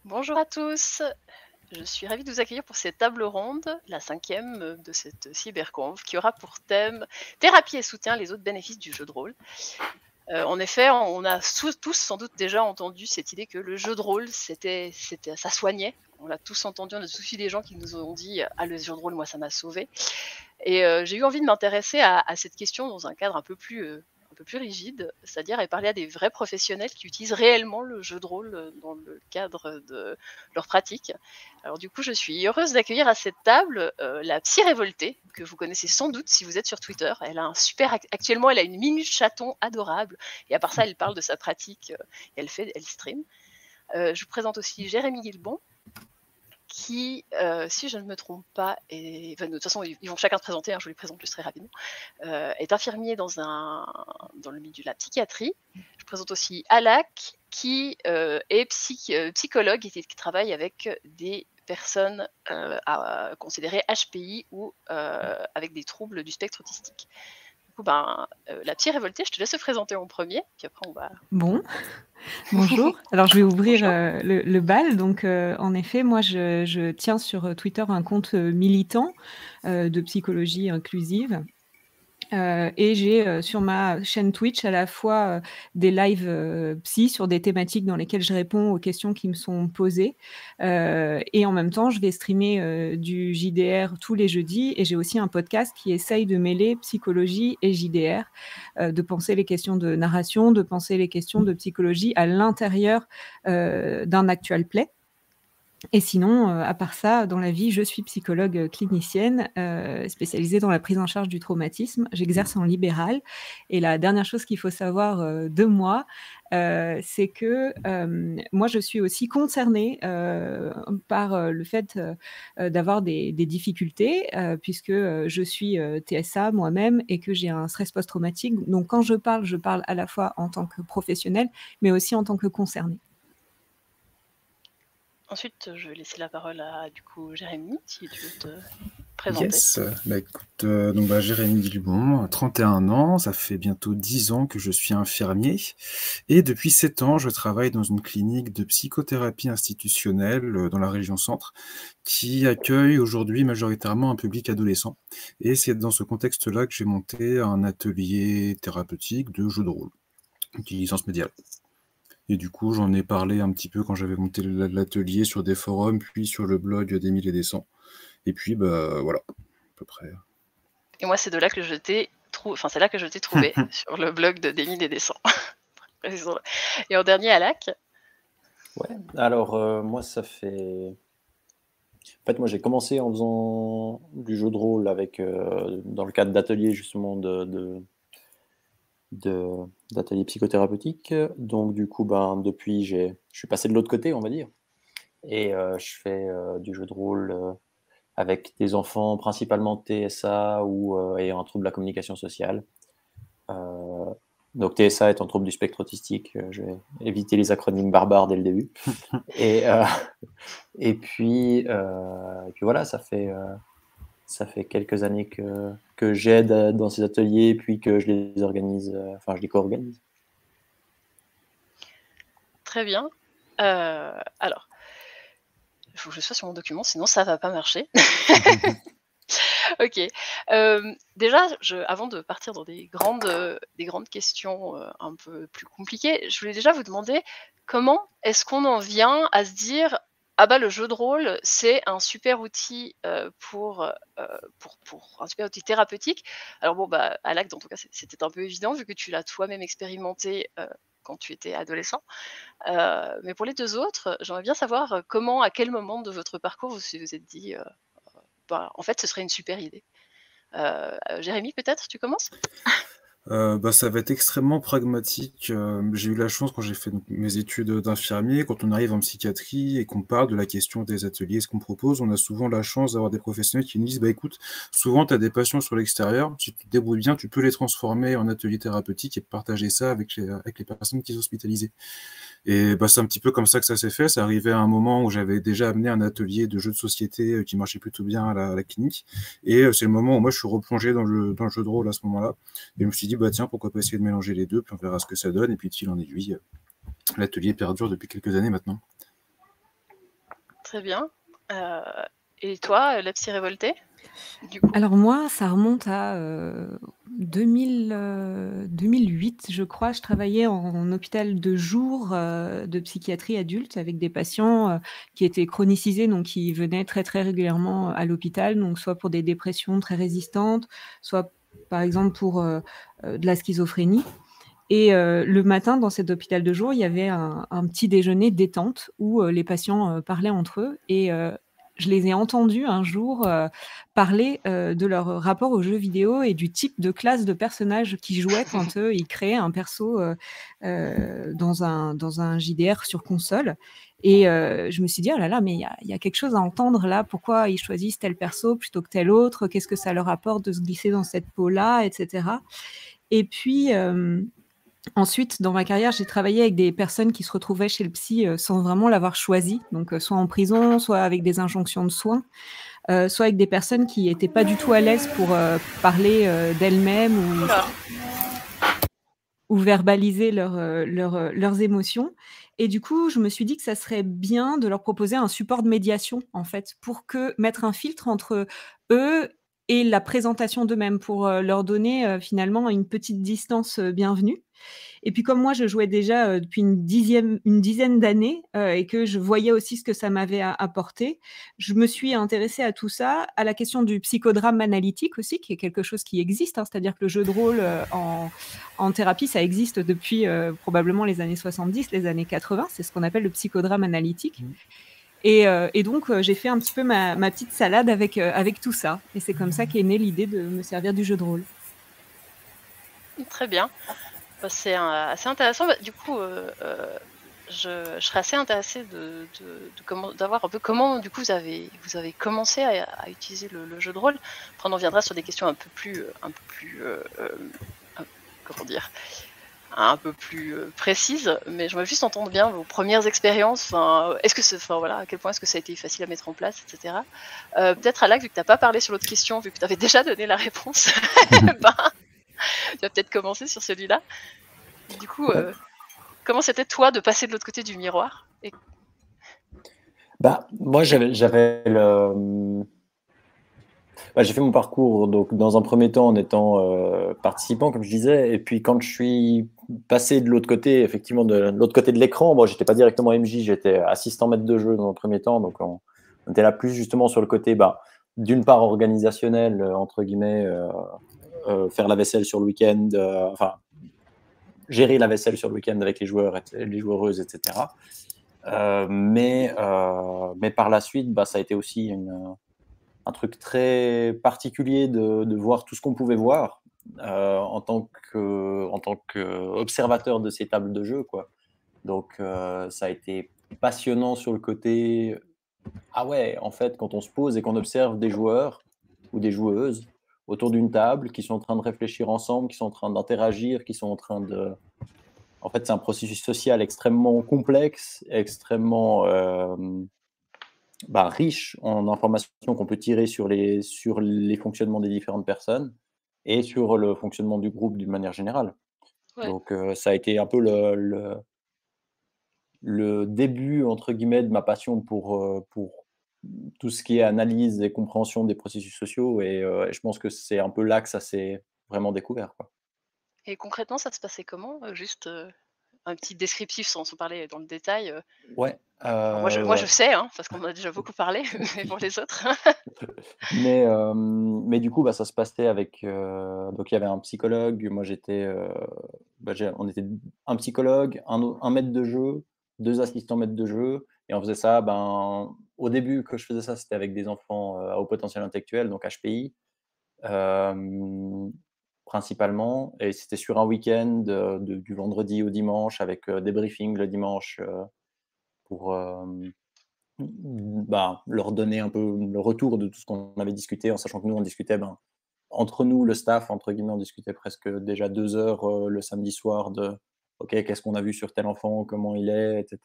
Bonjour à tous, je suis ravie de vous accueillir pour cette table ronde, la cinquième de cette cyberconf, qui aura pour thème thérapie et soutien, les autres bénéfices du jeu de rôle. En effet, on a tous sans doute déjà entendu cette idée que le jeu de rôle, ça soignait. On l'a tous entendu, on a tous eu des gens qui nous ont dit ah, le jeu de rôle, moi, ça m'a sauvé. Et j'ai eu envie de m'intéresser à cette question dans un cadre un peu plus rigide, c'est-à-dire et parler à des vrais professionnels qui utilisent réellement le jeu de rôle dans le cadre de leur pratique. Alors du coup, je suis heureuse d'accueillir à cette table la Psy Révoltée, que vous connaissez sans doute si vous êtes sur Twitter. Elle a un actuellement, elle a une minute chaton adorable, et à part ça, elle parle de sa pratique, elle stream. Je vous présente aussi Jérémy Guilbon, qui, si je ne me trompe pas, de toute façon, ils vont chacun se présenter, hein, je vous les présente juste très rapidement, est infirmier dans le milieu de la psychiatrie. Je présente aussi Alak, qui est psychologue et qui travaille avec des personnes considérées HPI ou avec des troubles du spectre autistique. Du coup, la Psy Révoltée, je te laisse te présenter en premier, puis après on va... Bon, bonjour. Alors je vais ouvrir, Bonjour. le bal. Donc, en effet, moi je tiens sur, Twitter un compte, militant, de psychologie inclusive. Et j'ai, sur ma chaîne Twitch à la fois, des lives, psy sur des thématiques dans lesquelles je réponds aux questions qui me sont posées. Et en même temps, je vais streamer, du JDR tous les jeudis, et j'ai aussi un podcast qui essaye de mêler psychologie et JDR, de penser les questions de narration, de penser les questions de psychologie à l'intérieur, d'un actual play. Et sinon, à part ça, dans la vie, je suis psychologue, clinicienne, spécialisée dans la prise en charge du traumatisme. J'exerce en libéral, et la dernière chose qu'il faut savoir, de moi, c'est que, moi, je suis aussi concernée, par, le fait, d'avoir des difficultés, puisque, je suis, TSA moi-même, et que j'ai un stress post-traumatique. Donc quand je parle à la fois en tant que professionnelle, mais aussi en tant que concernée. Ensuite, je vais laisser la parole à du coup Jérémy, si tu veux te présenter. Yes, écoute, Jérémy Guilbon, 31 ans, ça fait bientôt 10 ans que je suis infirmier, et depuis 7 ans, je travaille dans une clinique de psychothérapie institutionnelle dans la région centre, qui accueille aujourd'hui majoritairement un public adolescent. Et c'est dans ce contexte-là que j'ai monté un atelier thérapeutique de jeu de rôle, utilisant ce média. Et du coup, j'en ai parlé un petit peu quand j'avais monté l'atelier sur des forums, puis sur le blog d'Émile et des Cent. Et puis, voilà, à peu près. Et moi, c'est là que je t'ai trouvé, sur le blog de Démile et Descends. Et en dernier, Alak. Ouais, alors moi, ça fait... En fait, moi, j'ai commencé en faisant du jeu de rôle avec, dans le cadre d'ateliers, justement, d'ateliers psychothérapeutiques. Donc, du coup, depuis, je suis passé de l'autre côté, on va dire. Et je fais du jeu de rôle avec des enfants principalement TSA ou ayant un trouble de la communication sociale. Donc TSA est un trouble du spectre autistique. Je vais éviter les acronymes barbares dès le début. Et puis voilà, ça fait quelques années que j'aide dans ces ateliers, puis que je les organise, je les co-organise. Très bien. Alors, il faut que je sois sur mon document, sinon ça va pas marcher. Ok. Déjà, avant de partir dans des grandes questions un peu plus compliquées, je voulais déjà vous demander comment est-ce qu'on en vient à se dire ah bah le jeu de rôle c'est un super outil pour un super outil thérapeutique. Alors bon bah Alak, en tout cas c'était un peu évident vu que tu l'as toi-même expérimenté quand tu étais adolescent. Mais pour les deux autres, j'aimerais bien savoir comment, à quel moment de votre parcours vous vous êtes dit en fait, ce serait une super idée. Jérémy, peut-être, tu commences? Ça va être extrêmement pragmatique. J'ai eu la chance, quand j'ai fait mes études d'infirmier, quand on arrive en psychiatrie et qu'on parle de la question des ateliers, ce qu'on propose, on a souvent la chance d'avoir des professionnels qui nous disent écoute, souvent tu as des patients sur l'extérieur, si tu te débrouilles bien, tu peux les transformer en ateliers thérapeutiques et partager ça avec les personnes qui sont hospitalisées. Et c'est un petit peu comme ça que ça s'est fait. C'est arrivé à un moment où j'avais déjà amené un atelier de jeux de société qui marchait plutôt bien à la clinique. Et c'est le moment où moi je suis replongé dans le jeu de rôle à ce moment-là. Et je me suis dit, tiens, pourquoi pas essayer de mélanger les deux, puis on verra ce que ça donne. Et puis de fil en aiguille, l'atelier perdure depuis quelques années maintenant. Très bien. Et toi, la psy révoltée, du coup? Alors moi, ça remonte à 2008, je crois. Je travaillais en hôpital de jour de psychiatrie adulte avec des patients qui étaient chronicisés, donc qui venaient très très régulièrement à l'hôpital, donc soit pour des dépressions très résistantes, soit par exemple pour de la schizophrénie. Et le matin, dans cet hôpital de jour, il y avait un petit déjeuner détente où les patients parlaient entre eux. Et je les ai entendus un jour parler de leur rapport aux jeux vidéo et du type de classe de personnages qu'ils jouaient quand ils créaient un perso dans un JDR sur console. Et je me suis dit, oh là là, mais il y a quelque chose à entendre là. Pourquoi ils choisissent tel perso plutôt que tel autre? Qu'est-ce que ça leur apporte de se glisser dans cette peau-là, etc. Et puis... ensuite, dans ma carrière, j'ai travaillé avec des personnes qui se retrouvaient chez le psy sans vraiment l'avoir choisi, donc soit en prison, soit avec des injonctions de soins, soit avec des personnes qui n'étaient pas du tout à l'aise pour parler d'elles-mêmes ou verbaliser leurs émotions. Et du coup, je me suis dit que ça serait bien de leur proposer un support de médiation, en fait, pour mettre un filtre entre eux et la présentation d'eux-mêmes, pour leur donner finalement une petite distance bienvenue. Et puis comme moi, je jouais déjà depuis une dizaine d'années et que je voyais aussi ce que ça m'avait apporté, je me suis intéressée à tout ça, à la question du psychodrame analytique aussi, qui est quelque chose qui existe, hein, c'est-à-dire que le jeu de rôle en thérapie, ça existe depuis probablement les années 70, les années 80, c'est ce qu'on appelle le psychodrame analytique. Et donc, j'ai fait un petit peu ma petite salade avec tout ça. Et c'est comme ça qu'est née l'idée de me servir du jeu de rôle. Très bien. C'est assez intéressant. Du coup, je serais assez intéressée d'avoir un peu comment, du coup, vous avez commencé à utiliser le jeu de rôle. Après, on en viendra sur des questions un peu plus comment dire, un peu plus précises. Mais j'aimerais juste entendre bien vos premières expériences. À quel point est-ce que ça a été facile à mettre en place, etc. Peut-être Alak, vu que tu n'as pas parlé sur l'autre question, vu que tu avais déjà donné la réponse, tu vas peut-être commencer sur celui-là. Du coup, comment c'était toi de passer de l'autre côté du miroir moi, j'ai fait mon parcours donc, dans un premier temps en étant participant, comme je disais, et puis quand je suis passé de l'autre côté, effectivement, de l'autre côté de l'écran, moi, j'étais pas directement MJ, j'étais assistant maître de jeu dans un premier temps, donc on était là plus justement sur le côté, d'une part organisationnel, entre guillemets, faire la vaisselle sur le week-end, gérer la vaisselle sur le week-end avec les joueurs et les joueuses, etc. Mais par la suite, ça a été aussi un truc très particulier de voir tout ce qu'on pouvait voir en tant qu'observateur de ces tables de jeu, quoi. Donc, ça a été passionnant sur le côté ah ouais, en fait, quand on se pose et qu'on observe des joueurs ou des joueuses autour d'une table qui sont en train de réfléchir ensemble, qui sont en train d'interagir, qui sont en train de... En fait, c'est un processus social extrêmement complexe, extrêmement riche en informations qu'on peut tirer sur les fonctionnements des différentes personnes et sur le fonctionnement du groupe d'une manière générale. Ouais. Donc, ça a été un peu le début, entre guillemets, de ma passion pour tout ce qui est analyse et compréhension des processus sociaux. Et je pense que c'est un peu là que ça s'est vraiment découvert, quoi. Et concrètement, ça se passait comment Juste un petit descriptif sans parler dans le détail. Ouais. Moi, je sais, hein, parce qu'on en a déjà beaucoup parlé, mais pour les autres. Mais du coup, ça se passait avec. Donc, il y avait un psychologue. Moi, j'étais. On était un psychologue, un maître de jeu, 2 assistants maîtres de jeu. Et on faisait ça. Au début que je faisais ça, c'était avec des enfants à haut potentiel intellectuel, donc HPI, principalement. Et c'était sur un week-end, du vendredi au dimanche, avec des briefings le dimanche pour. Leur donner un peu le retour de tout ce qu'on avait discuté, en sachant que nous, on discutait, entre nous, le staff, entre guillemets, on discutait presque déjà 2 heures le samedi soir de « OK, qu'est-ce qu'on a vu sur tel enfant, comment il est, etc. »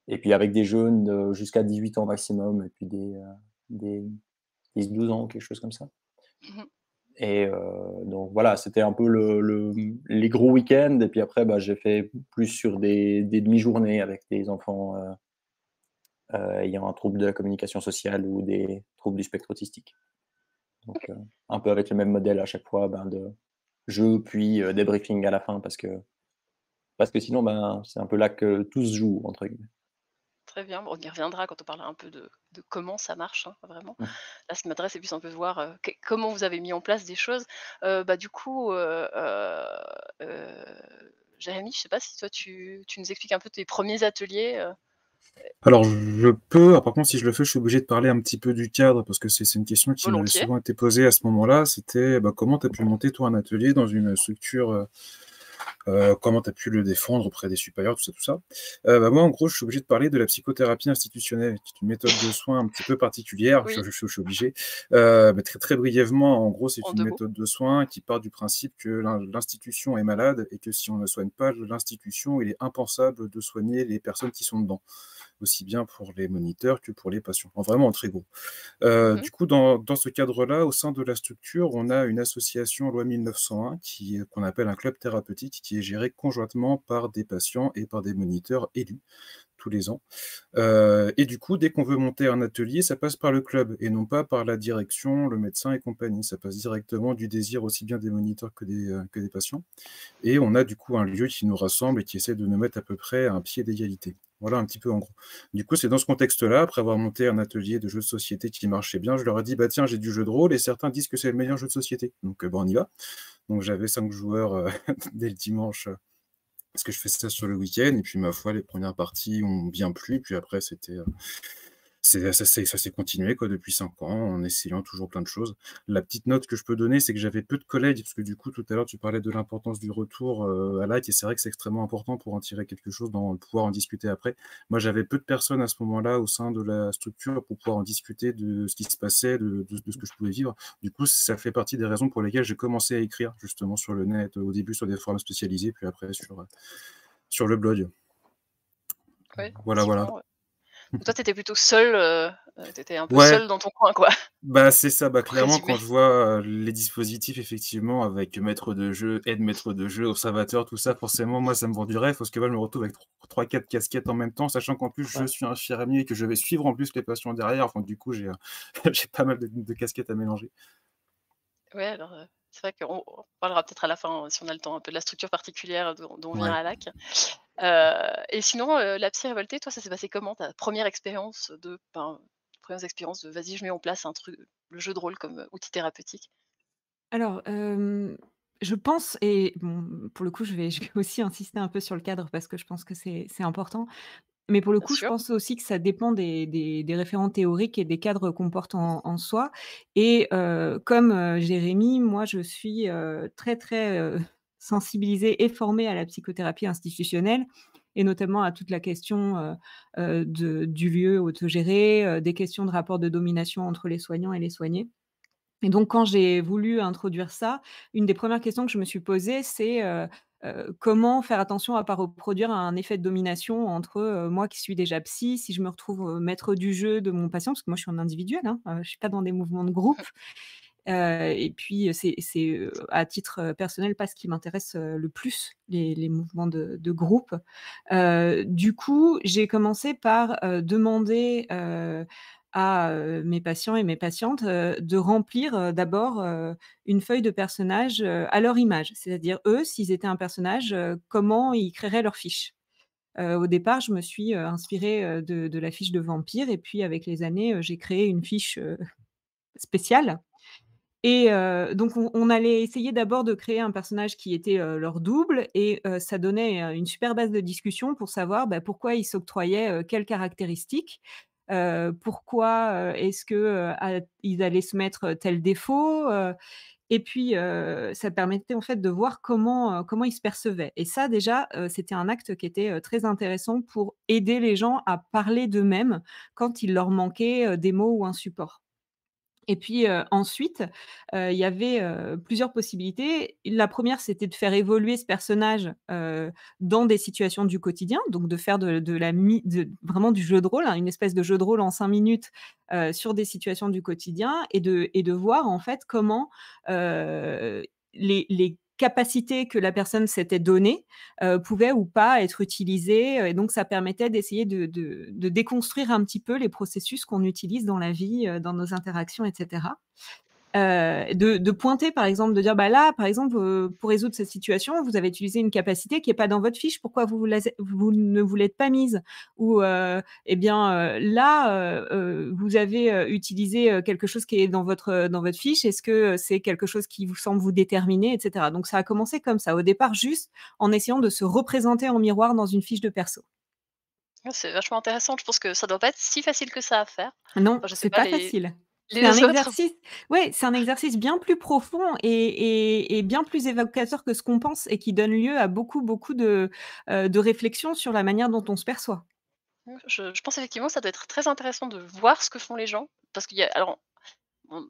Et puis avec des jeunes jusqu'à 18 ans maximum, et puis des 10-12 ans, quelque chose comme ça. Mmh. Et donc voilà, c'était un peu les gros week-ends. Et puis après, j'ai fait plus sur des demi-journées avec des enfants ayant un trouble de la communication sociale ou des troubles du spectre autistique. Donc, un peu avec le même modèle à chaque fois, de jeu, puis débriefing à la fin, parce que sinon, c'est un peu là que tout se joue, entre guillemets. Très bien, bon, on y reviendra quand on parlera un peu de comment ça marche, hein, vraiment. Mmh. Là, ce qui m'intéresse, c'est plus un peu de voir, comment vous avez mis en place des choses. Du coup, Jérémy, je sais pas si toi tu nous expliques un peu tes premiers ateliers, Alors, je peux. Alors, par contre, si je le fais, je suis obligé de parler un petit peu du cadre parce que c'est une question qui m'avait volontiers. souvent été posée à ce moment-là. C'était comment tu as pu monter, toi, un atelier dans une structure, comment tu as pu le défendre auprès des supérieurs, tout ça, tout ça. Moi, en gros, je suis obligé de parler de la psychothérapie institutionnelle, qui est une méthode de soins un petit peu particulière. Oui, Je suis obligé. Mais très, très brièvement, en gros, c'est en une 2 mots. méthode de soins qui part du principe que l'institution est malade et que si on ne soigne pas l'institution, il est impensable de soigner les personnes qui sont dedans, aussi bien pour les moniteurs que pour les patients. Vraiment en très gros. Mmh. Du coup, dans ce cadre-là, au sein de la structure, on a une association loi 1901 qu'on appelle un club thérapeutique qui est géré conjointement par des patients et par des moniteurs élus tous les ans. Et du coup, dès qu'on veut monter un atelier, ça passe par le club et non pas par la direction, le médecin et compagnie. Ça passe directement du désir aussi bien des moniteurs que des patients. Et on a du coup un lieu qui nous rassemble et qui essaie de nous mettre à peu près à un pied d'égalité. Voilà un petit peu en gros. Du coup, c'est dans ce contexte-là, après avoir monté un atelier de jeux de société qui marchait bien, je leur ai dit, bah tiens, j'ai du jeu de rôle et certains disent que c'est le meilleur jeu de société. Donc, on y va. Donc, j'avais 5 joueurs dès le dimanche, parce que je fais ça sur le week-end. Et puis, ma foi, les premières parties ont bien plu. Puis après, ça s'est continué quoi, depuis 5 ans, en essayant toujours plein de choses. La petite note que je peux donner, c'est que j'avais peu de collègues, parce que du coup, tout à l'heure, tu parlais de l'importance du retour à l'acte, et c'est vrai que c'est extrêmement important pour en tirer quelque chose, pouvoir en discuter après. Moi, j'avais peu de personnes à ce moment-là au sein de la structure pour pouvoir en discuter de ce qui se passait, de ce que je pouvais vivre. Du coup, ça fait partie des raisons pour lesquelles j'ai commencé à écrire, justement, sur le net, au début sur des forums spécialisés, puis après sur le blog. Ouais, Voilà, voilà. effectivement, ouais. Donc toi, tu étais plutôt seul, tu un peu Ouais, seul dans ton coin, quoi, c'est ça. pour Clairement, quand résumer. je vois, les dispositifs effectivement avec maître de jeu, aide maître de jeu, observateur, tout ça, forcément, moi, ça me vend du rêve parce que moi, je me retrouve avec 3-4 casquettes en même temps, sachant qu'en plus, je Ouais. suis infirmier et que je vais suivre en plus les patients derrière. Enfin, du coup, j'ai, j'ai pas mal de casquettes à mélanger. Ouais, alors, c'est vrai qu'on parlera peut-être à la fin, si on a le temps, un peu de la structure particulière dont vient Ouais. Alak. Et sinon, la psy révoltée, toi, ça s'est passé comment ta première expérience premières expériences de: «Vas-y, je mets en place un truc le jeu de rôle comme, outil thérapeutique»? Alors, je pense et bon, pour le coup, je vais aussi insister un peu sur le cadre parce que je pense que c'est important. Mais pour le Bien coup, je sûr. pense aussi que ça dépend des référents théoriques et des cadres qu'on porte en soi et comme, Jérémy, moi, je suis, très, très, sensibilisée et formée à la psychothérapie institutionnelle et notamment à toute la question, du lieu autogéré, des questions de rapport de domination entre les soignants et les soignés. Et donc quand j'ai voulu introduire ça, une des premières questions que je me suis posée, c'est, comment faire attention à pas reproduire un effet de domination entre, moi qui suis déjà psy, si je me retrouve, maître du jeu de mon patient, parce que moi je suis en individuel, hein, je suis pas dans des mouvements de groupe. Et puis, c'est, à titre, personnel, pas ce qui m'intéresse, le plus, les mouvements de groupe. Du coup, j'ai commencé par, demander, à, mes patients et mes patientes, de remplir, d'abord, une feuille de personnage, à leur image. C'est-à-dire eux, s'ils étaient un personnage, comment ils créeraient leur fiche. Au départ, je me suis, inspirée, de la fiche de vampire et puis avec les années, j'ai créé une fiche, spéciale et donc on allait essayer d'abord de créer un personnage qui était, leur double et ça donnait, une super base de discussion pour savoir, pourquoi ils s'octroyaient, quelles caractéristiques, pourquoi, est-ce que, ils allaient se mettre, tel défaut, et puis, ça permettait en fait de voir comment ils se percevaient et ça déjà, c'était un acte qui était, très intéressant pour aider les gens à parler d'eux-mêmes quand il leur manquait, des mots ou un support. Et puis, ensuite, il y avait, plusieurs possibilités. La première, c'était de faire évoluer ce personnage, dans des situations du quotidien, donc de faire de la mi de vraiment du jeu de rôle, hein, une espèce de jeu de rôle en 5 minutes, sur des situations du quotidien et de voir en fait comment, les capacités que la personne s'était données pouvaient ou pas être utilisées. Et donc, ça permettait d'essayer de déconstruire un petit peu les processus qu'on utilise dans la vie, dans nos interactions, etc. De pointer, par exemple, de dire, bah là, par exemple, pour résoudre cette situation, vous avez utilisé une capacité qui est pas dans votre fiche. Pourquoi vous ne vous l'êtes pas mise? Ou eh bien, là, vous avez utilisé quelque chose qui est dans votre fiche. Est-ce que c'est quelque chose qui vous semble vous déterminer, etc. Donc, ça a commencé comme ça. Au départ, juste en essayant de se représenter en miroir dans une fiche de perso. C'est vachement intéressant. Je pense que ça doit pas être si facile que ça à faire. Non, Enfin, je sais c'est pas pas facile. C'est un les autres. exercice, ouais, c'est un exercice bien plus profond et bien plus évocateur que ce qu'on pense et qui donne lieu à beaucoup de réflexions sur la manière dont on se perçoit. Je pense effectivement que ça doit être très intéressant de voir ce que font les gens parce qu'il y a alors, bon,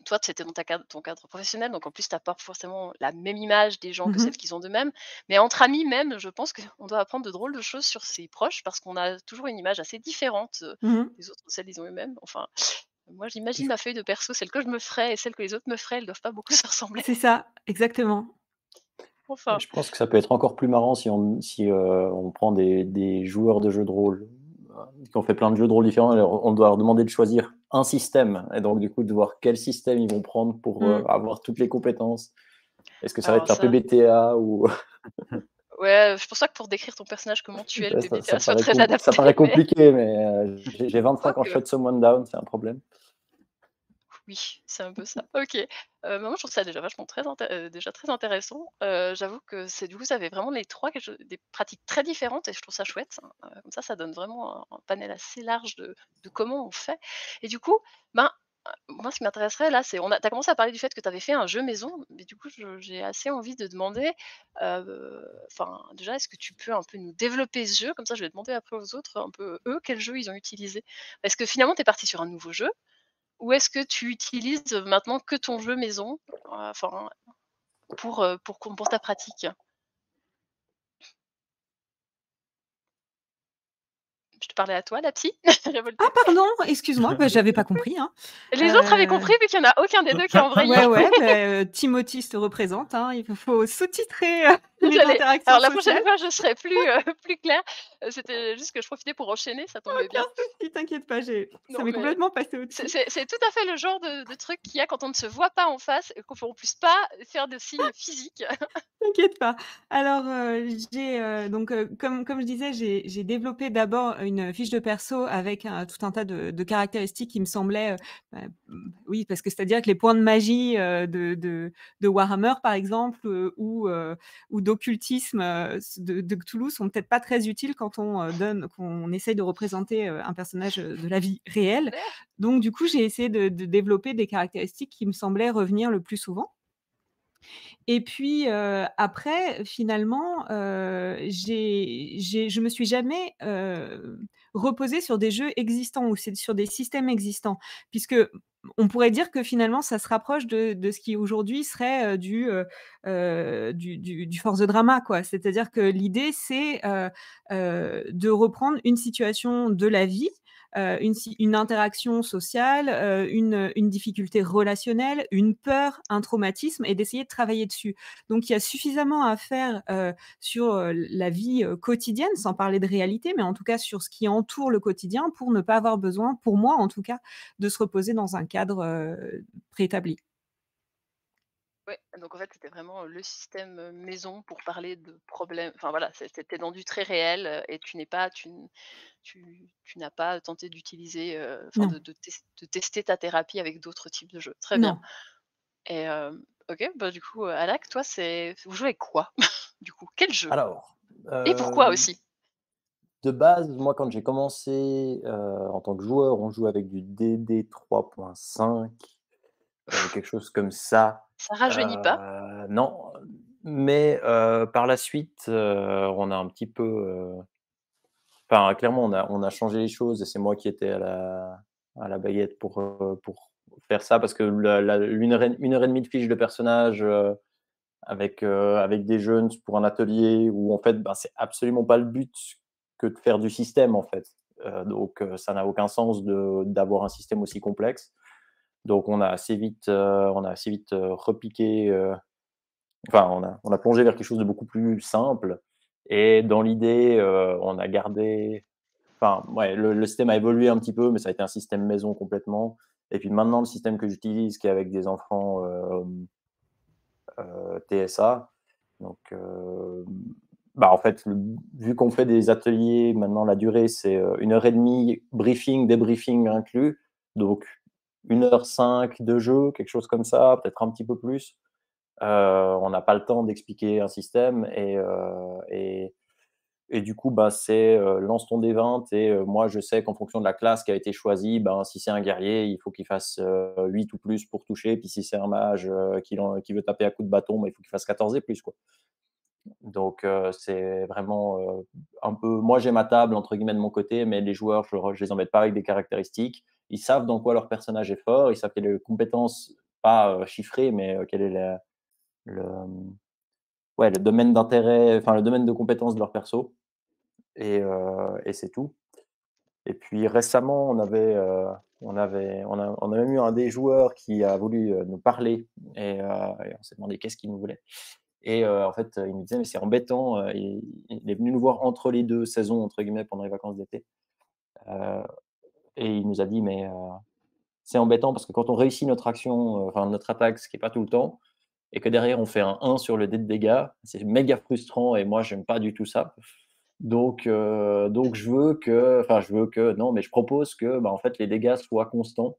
toi, c'était dans ton cadre professionnel, donc en plus, tu as pas forcément la même image des gens que Mmh. celle qu'ils ont d'eux-mêmes. Mais entre amis même, je pense qu'on doit apprendre de drôles de choses sur ses proches parce qu'on a toujours une image assez différente, Mmh. des autres, celles qu'ils ont eux-mêmes. Enfin, moi, j'imagine ma feuille de perso, celle que je me ferais et celle que les autres me feraient, elles doivent pas beaucoup se ressembler. C'est ça, exactement. Enfin, Je pense que ça peut être encore plus marrant si on prend des joueurs de jeux de rôle qui ont fait plein de jeux de rôle différents. Alors, on doit leur demander de choisir un système et donc du coup de voir quel système ils vont prendre pour Mmh. avoir toutes les compétences. Est-ce que ça va alors être un ça, PBTA ou ouais, c'est pour ça que pour décrire ton personnage, comment tu es, le ça PBTA soit paraît très ça adapté, paraît mais compliqué, mais j'ai 25 en quoique. Shut Someone Down, c'est un problème. Oui, c'est un peu ça. OK. Moi, je trouve ça déjà vachement déjà très intéressant. J'avoue que c'est du coup, ça fait vraiment les 3 quelque chose des pratiques très différentes et je trouve ça chouette. Comme ça donne vraiment un panel assez large de comment on fait et du coup, ben, moi, ce qui m'intéresserait là, c'est tu as commencé à parler du fait que tu avais fait un jeu maison, mais du coup, j'ai assez envie de demander, enfin, déjà, est-ce que tu peux un peu nous développer ce jeu? Comme ça, je vais demander après aux autres un peu, eux, quel jeu ils ont utilisé. Est-ce que finalement, tu es parti sur un nouveau jeu? Ou est-ce que tu utilises maintenant que ton jeu maison, enfin pour ta pratique? Je te parlais à toi, la psy Ah révoltée. pardon, excuse-moi, bah, j'avais pas compris, hein. Les autres avaient Heu, compris vu qu'il y en a aucun des 2 qui a embrayé. ouais, ouais, bah, Timothy te représente, hein, il faut sous-titrer, les J'allais interactions alors la prochaine sociales. fois, je serai plus, plus claire. C'était juste que je profitais pour enchaîner, ça tombait Aucun bien. souci, t'inquiète pas, ça Non m'est mais complètement passé c'est au-dessus. c'est c'est tout à fait le genre de truc qu'il y a quand on ne se voit pas en face et qu'on puisse pas faire de signes physiques. T'inquiète pas. Alors, j'ai, donc, comme je disais, j'ai développé d'abord une fiche de perso avec tout un tas de caractéristiques qui me semblaient, oui, parce que c'est-à-dire que les points de magie, de Warhammer, par exemple, ou d'occultisme, de Cthulhu sont peut-être pas très utiles quand qu'on essaye de représenter, un personnage, de la vie réelle. Donc du coup, j'ai essayé de développer des caractéristiques qui me semblaient revenir le plus souvent. Et puis, après, finalement, je me suis jamais, reposée sur des jeux existants ou c'est sur des systèmes existants. Puisque, on pourrait dire que finalement ça se rapproche de ce qui aujourd'hui serait, du force de drama, quoi. C'est-à-dire que l'idée c'est, de reprendre une situation de la vie, une interaction sociale, une difficulté relationnelle, une peur, un traumatisme et d'essayer de travailler dessus. Donc il y a suffisamment à faire, sur, la vie, quotidienne, sans parler de réalité, mais en tout cas sur ce qui entoure le quotidien pour ne pas avoir besoin, pour moi en tout cas, de se reposer dans un cadre, préétabli. Ouais, donc en fait, c'était vraiment, le système, maison pour parler de problèmes enfin voilà, c'était dans du très réel, et tu n'as pas tenté d'utiliser, enfin Non, de tester ta thérapie avec d'autres types de jeux. Très bien non. et OK, bah, du coup, Alak, toi, vous jouez avec quoi? Du coup, quel jeu? Alors, Et pourquoi aussi? de base, moi, quand j'ai commencé, en tant que joueur, on jouait avec du DD 3.5, quelque chose comme ça. Ça rajeunit pas? Non, mais par la suite, on a un petit peu, enfin, clairement, on a changé les choses et c'est moi qui étais à la baguette pour faire ça parce que la 1 heure et demie de fiche de personnage, avec des jeunes pour un atelier où en fait, ben, c'est absolument pas le but que de faire du système en fait. Donc ça n'a aucun sens d'avoir un système aussi complexe. Donc on a assez vite repiqué, Enfin, on a plongé vers quelque chose de beaucoup plus simple. Et dans l'idée, on a gardé. Enfin, ouais, le système a évolué un petit peu, mais ça a été un système maison complètement. Et puis maintenant, le système que j'utilise, qui est avec des enfants TSA, donc bah en fait, vu qu'on fait des ateliers, maintenant la durée c'est 1h30, briefing, débriefing inclus, donc 1h05 de jeu, quelque chose comme ça, peut-être un petit peu plus. On n'a pas le temps d'expliquer un système et du coup, bah, c'est lance ton D20 et moi je sais qu'en fonction de la classe qui a été choisie, ben, si c'est un guerrier, il faut qu'il fasse 8 ou plus pour toucher, puis si c'est un mage qui veut taper à coups de bâton, bah, il faut qu'il fasse 14 et plus, quoi. Donc c'est vraiment un peu. Moi j'ai ma table entre guillemets de mon côté, mais les joueurs, je les embête pas avec des caractéristiques. Ils savent dans quoi leur personnage est fort, ils savent quelles sont les compétences, pas chiffrées, mais quel est le, ouais, le domaine d'intérêt, enfin le domaine de compétences de leur perso, et c'est tout. Et puis récemment, on a même eu un des joueurs qui a voulu nous parler et on s'est demandé qu'est-ce qu'il nous voulait. Et en fait, il nous disait: «Mais c'est embêtant», il est venu nous voir entre les 2 saisons, entre guillemets, pendant les vacances d'été, heu et il nous a dit: «Mais c'est embêtant parce que quand on réussit notre action, enfin notre attaque, ce qui est pas tout le temps, et que derrière on fait un 1 sur le dé de dégâts, c'est méga frustrant et moi j'aime pas du tout ça. Donc je veux que non, mais je propose que, bah, en fait, les dégâts soient constants,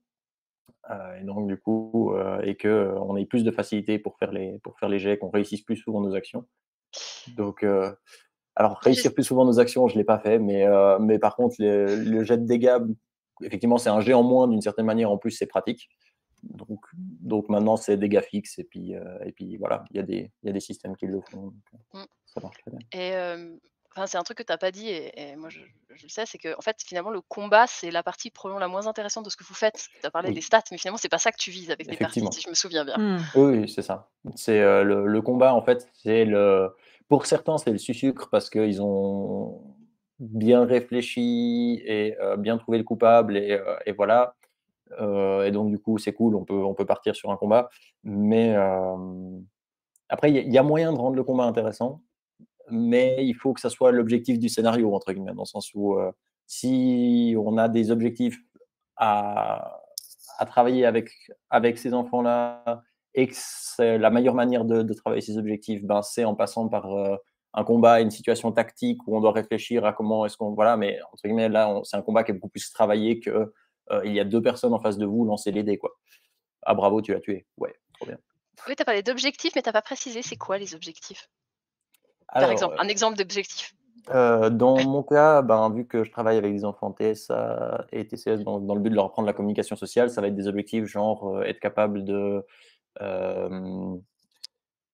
et donc du coup, et qu'on ait plus de facilité pour faire les jets, qu'on réussisse plus souvent nos actions». Donc alors Moi, j'ai réussir plus souvent nos actions, je l'ai pas fait, mais par contre le jet de dégâts, effectivement, c'est un jet en moins d'une certaine manière, en plus, c'est pratique. Donc maintenant, c'est dégâts fixes et puis voilà, il y a des systèmes qui le font, donc mmh ça marche très bien. et enfin, c'est un truc que tu as pas dit et moi je le sais, c'est qu'en fait, finalement, le combat, c'est la partie probablement la moins intéressante de ce que vous faites. Tu as parlé des Oui, stats, mais finalement, c'est pas ça que tu vises avec tes parties, si effectivement. je me souviens bien. Mmh. Oui, oui, c'est ça. C'est, le combat, en fait, pour certains, c'est le sucre parce qu'ils ont bien réfléchi et bien trouvé le coupable et voilà, et donc du coup, c'est cool, on peut partir sur un combat. Mais après, il y a moyen de rendre le combat intéressant, mais il faut que ça soit «l'objectif du scénario» entre guillemets, dans le sens où, si on a des objectifs à travailler avec ces enfants-là et que c'est la meilleure manière de travailler ces objectifs, ben, c'est en passant par, un combat, une situation tactique où on doit réfléchir à comment est-ce qu'on voilà, mais entre guillemets, là, on c'est un combat qui est beaucoup plus travaillé que, il y a 2 personnes en face de vous, lancez les dés, quoi. «Ah bravo, tu l'as tué». Ouais, trop bien. Oui, tu as parlé d'objectifs, mais tu as pas précisé c'est quoi les objectifs? Par Alors, exemple, un exemple d'objectif. dans mon cas, ben, vu que je travaille avec des enfants TSA et TCS dans le but de leur apprendre la communication sociale, ça va être des objectifs genre, être capable hem,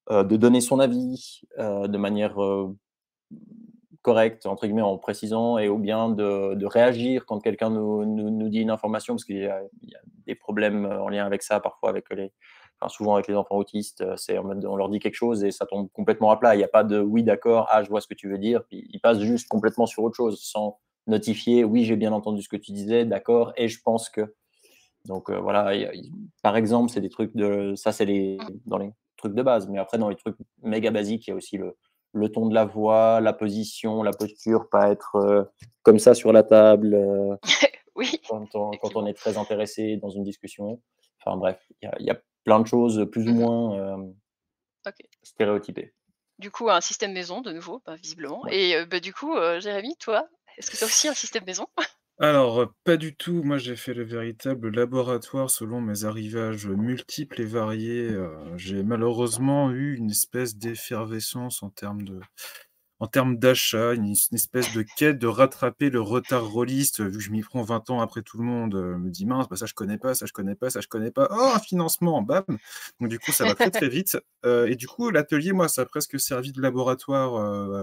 de donner son avis, de manière, correcte, entre guillemets, en précisant et ou bien de réagir quand quelqu'un nous dit une information, parce il y a des problèmes, en lien avec ça, parfois avec souvent avec les enfants autistes, c'est en mode on leur dit quelque chose et ça tombe complètement à plat. Il y a pas de: «Oui, d'accord, ah, je vois ce que tu veux dire», puis ils passent juste complètement sur autre chose sans notifier: «Oui, j'ai bien entendu ce que tu disais, d'accord et je pense que». Donc voilà, par exemple, c'est des trucs de ça, c'est Mmh. dans les trucs de base, mais après dans les trucs méga basiques, il y a aussi le ton de la voix, la position, la posture, pas être, comme ça sur la table, Oui, quand on effectivement. est très intéressé dans une discussion. Enfin bref, il y a plein de choses plus ou Mmh. moins, OK. stéréotypées. Du coup, un système maison de nouveau, bah, visiblement Ouais. et bah, du coup, Jérémy, toi, est-ce que tu as aussi un système maison? Alors, pas du tout. Moi, j'ai fait le véritable laboratoire selon mes arrivages multiples et variés. J'ai malheureusement eu une espèce d'effervescence en termes d'achat, une espèce de quête de rattraper le retard rôliste, vu que je m'y prends 20 ans après tout le monde, me dit: «Mince, bah, ça je connais pas, ça je connais pas, ça je connais pas. Oh, un financement, bam!» Donc du coup, ça va très, très vite, et du coup, l'atelier, moi, ça a presque servi de laboratoire,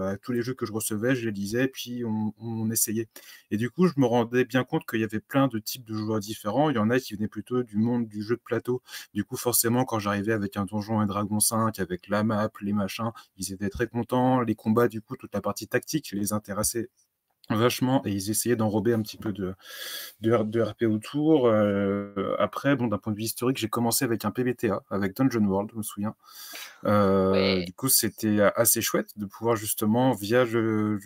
à tous les jeux que je recevais, je les lisais, puis on essayait et du coup, je me rendais bien compte qu'il y avait plein de types de joueurs différents. Il y en a qui venaient plutôt du monde du jeu de plateau. Du coup, forcément, quand j'arrivais avec un Donjons et Dragons 5, avec la map, les machins, ils étaient très contents. Les combats, du coup, toute la partie tactique les intéressait vachement, et ils essayaient d'enrober un petit peu de RP autour. Après, bon, d'un point de vue historique, j'ai commencé avec un PBTA, avec Dungeon World, je me souviens. Ouais. Du coup, c'était assez chouette de pouvoir justement, via le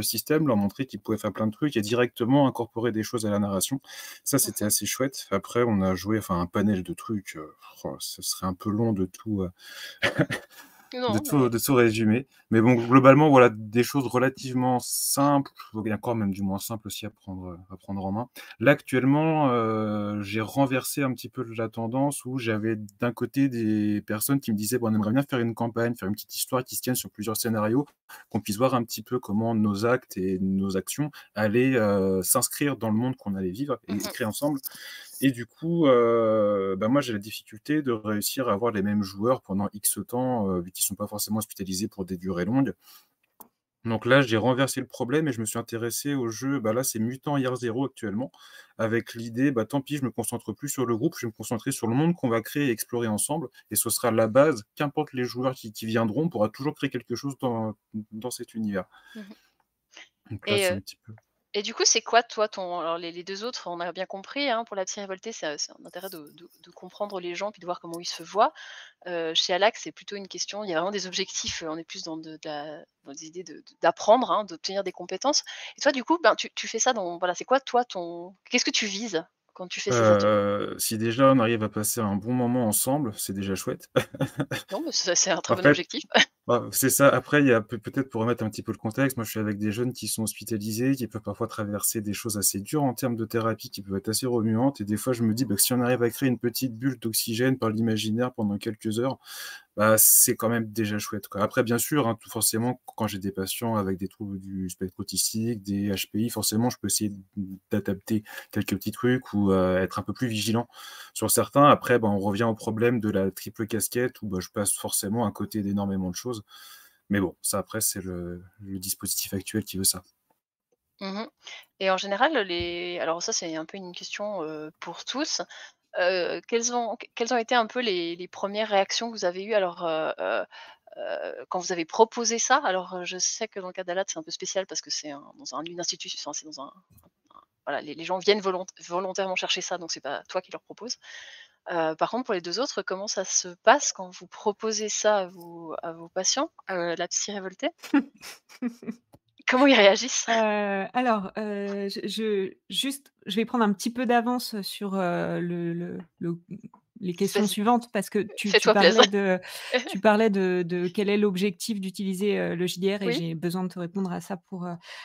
système, leur montrer qu'ils pouvaient faire plein de trucs et directement incorporer des choses à la narration. Ça, c'était assez chouette. Après, on a joué un panel de trucs. Ce serait un peu long de tout, Non, mais... de tout résumer. Mais bon, globalement, voilà, des choses relativement simples, et encore même du moins simples aussi à prendre en main. Là, actuellement, j'ai renversé un petit peu la tendance où j'avais d'un côté des personnes qui me disaient, bon, on aimerait bien faire une campagne, faire une petite histoire qui se tienne sur plusieurs scénarios, qu'on puisse voir un petit peu comment nos actes et nos actions allaient s'inscrire dans le monde qu'on allait vivre et créer ensemble. Et du coup, moi, j'ai la difficulté de réussir à avoir les mêmes joueurs pendant X temps, vu qu'ils ne sont pas forcément hospitalisés pour des durées longues. Donc là, j'ai renversé le problème et je me suis intéressé au jeu. Là, c'est Mutant Year Zero actuellement, avec l'idée, tant pis, je me concentre plus sur le groupe, je vais me concentrer sur le monde qu'on va créer et explorer ensemble. Et ce sera la base, qu'importe les joueurs qui viendront, on pourra toujours créer quelque chose dans cet univers. Donc là, Et, c'est un petit peu... et du coup, c'est quoi, toi, alors les deux autres, on a bien compris, hein, pour la petite révoltée, c'est un intérêt de comprendre les gens, puis de voir comment ils se voient. Chez Alax, c'est plutôt une question, il y a vraiment des objectifs, on est plus dans dans des idées d'apprendre, hein, d'obtenir des compétences. Et toi, du coup, tu fais ça voilà, c'est quoi, toi, qu'est-ce que tu vises quand tu fais ces ateliers? Si déjà on arrive à passer un bon moment ensemble, c'est déjà chouette. Non, mais ça, c'est un très En bon fait, objectif. c'est ça. Après, il y a peut-être pour remettre un petit peu le contexte, moi je suis avec des jeunes qui sont hospitalisés, qui peuvent parfois traverser des choses assez dures en termes de thérapie, qui peuvent être assez remuantes. Et des fois, je me dis que si on arrive à créer une petite bulle d'oxygène par l'imaginaire pendant quelques heures, c'est quand même déjà chouette, quoi. Après, bien sûr, hein, tout forcément, quand j'ai des patients avec des troubles du spectre autistique, des HPI, forcément, je peux essayer d'adapter quelques petits trucs ou être un peu plus vigilant sur certains. Après, on revient au problème de la triple casquette où je passe forcément à côté d'énormément de choses. Mais bon, ça, après, c'est le dispositif actuel qui veut ça. Mmh. Et en général, alors ça, c'est un peu une question, pour tous. Quelles ont été un peu les premières réactions que vous avez eues alors, quand vous avez proposé ça? Alors, je sais que dans le cas d'Alad, c'est un peu spécial parce que c'est une institution, enfin, c'est dans voilà, les gens viennent volontairement chercher ça, donc c'est pas toi qui leur proposes. Par contre, pour les 2 autres, comment ça se passe quand vous proposez ça à vos patients, la psy révoltée? Comment ils réagissent? Alors, je vais prendre un petit peu d'avance sur, les questions Vas-y, suivantes parce que tu fais-toi plaisir. parlais de quel est l'objectif d'utiliser, le JDR et Oui? j'ai besoin de te répondre à ça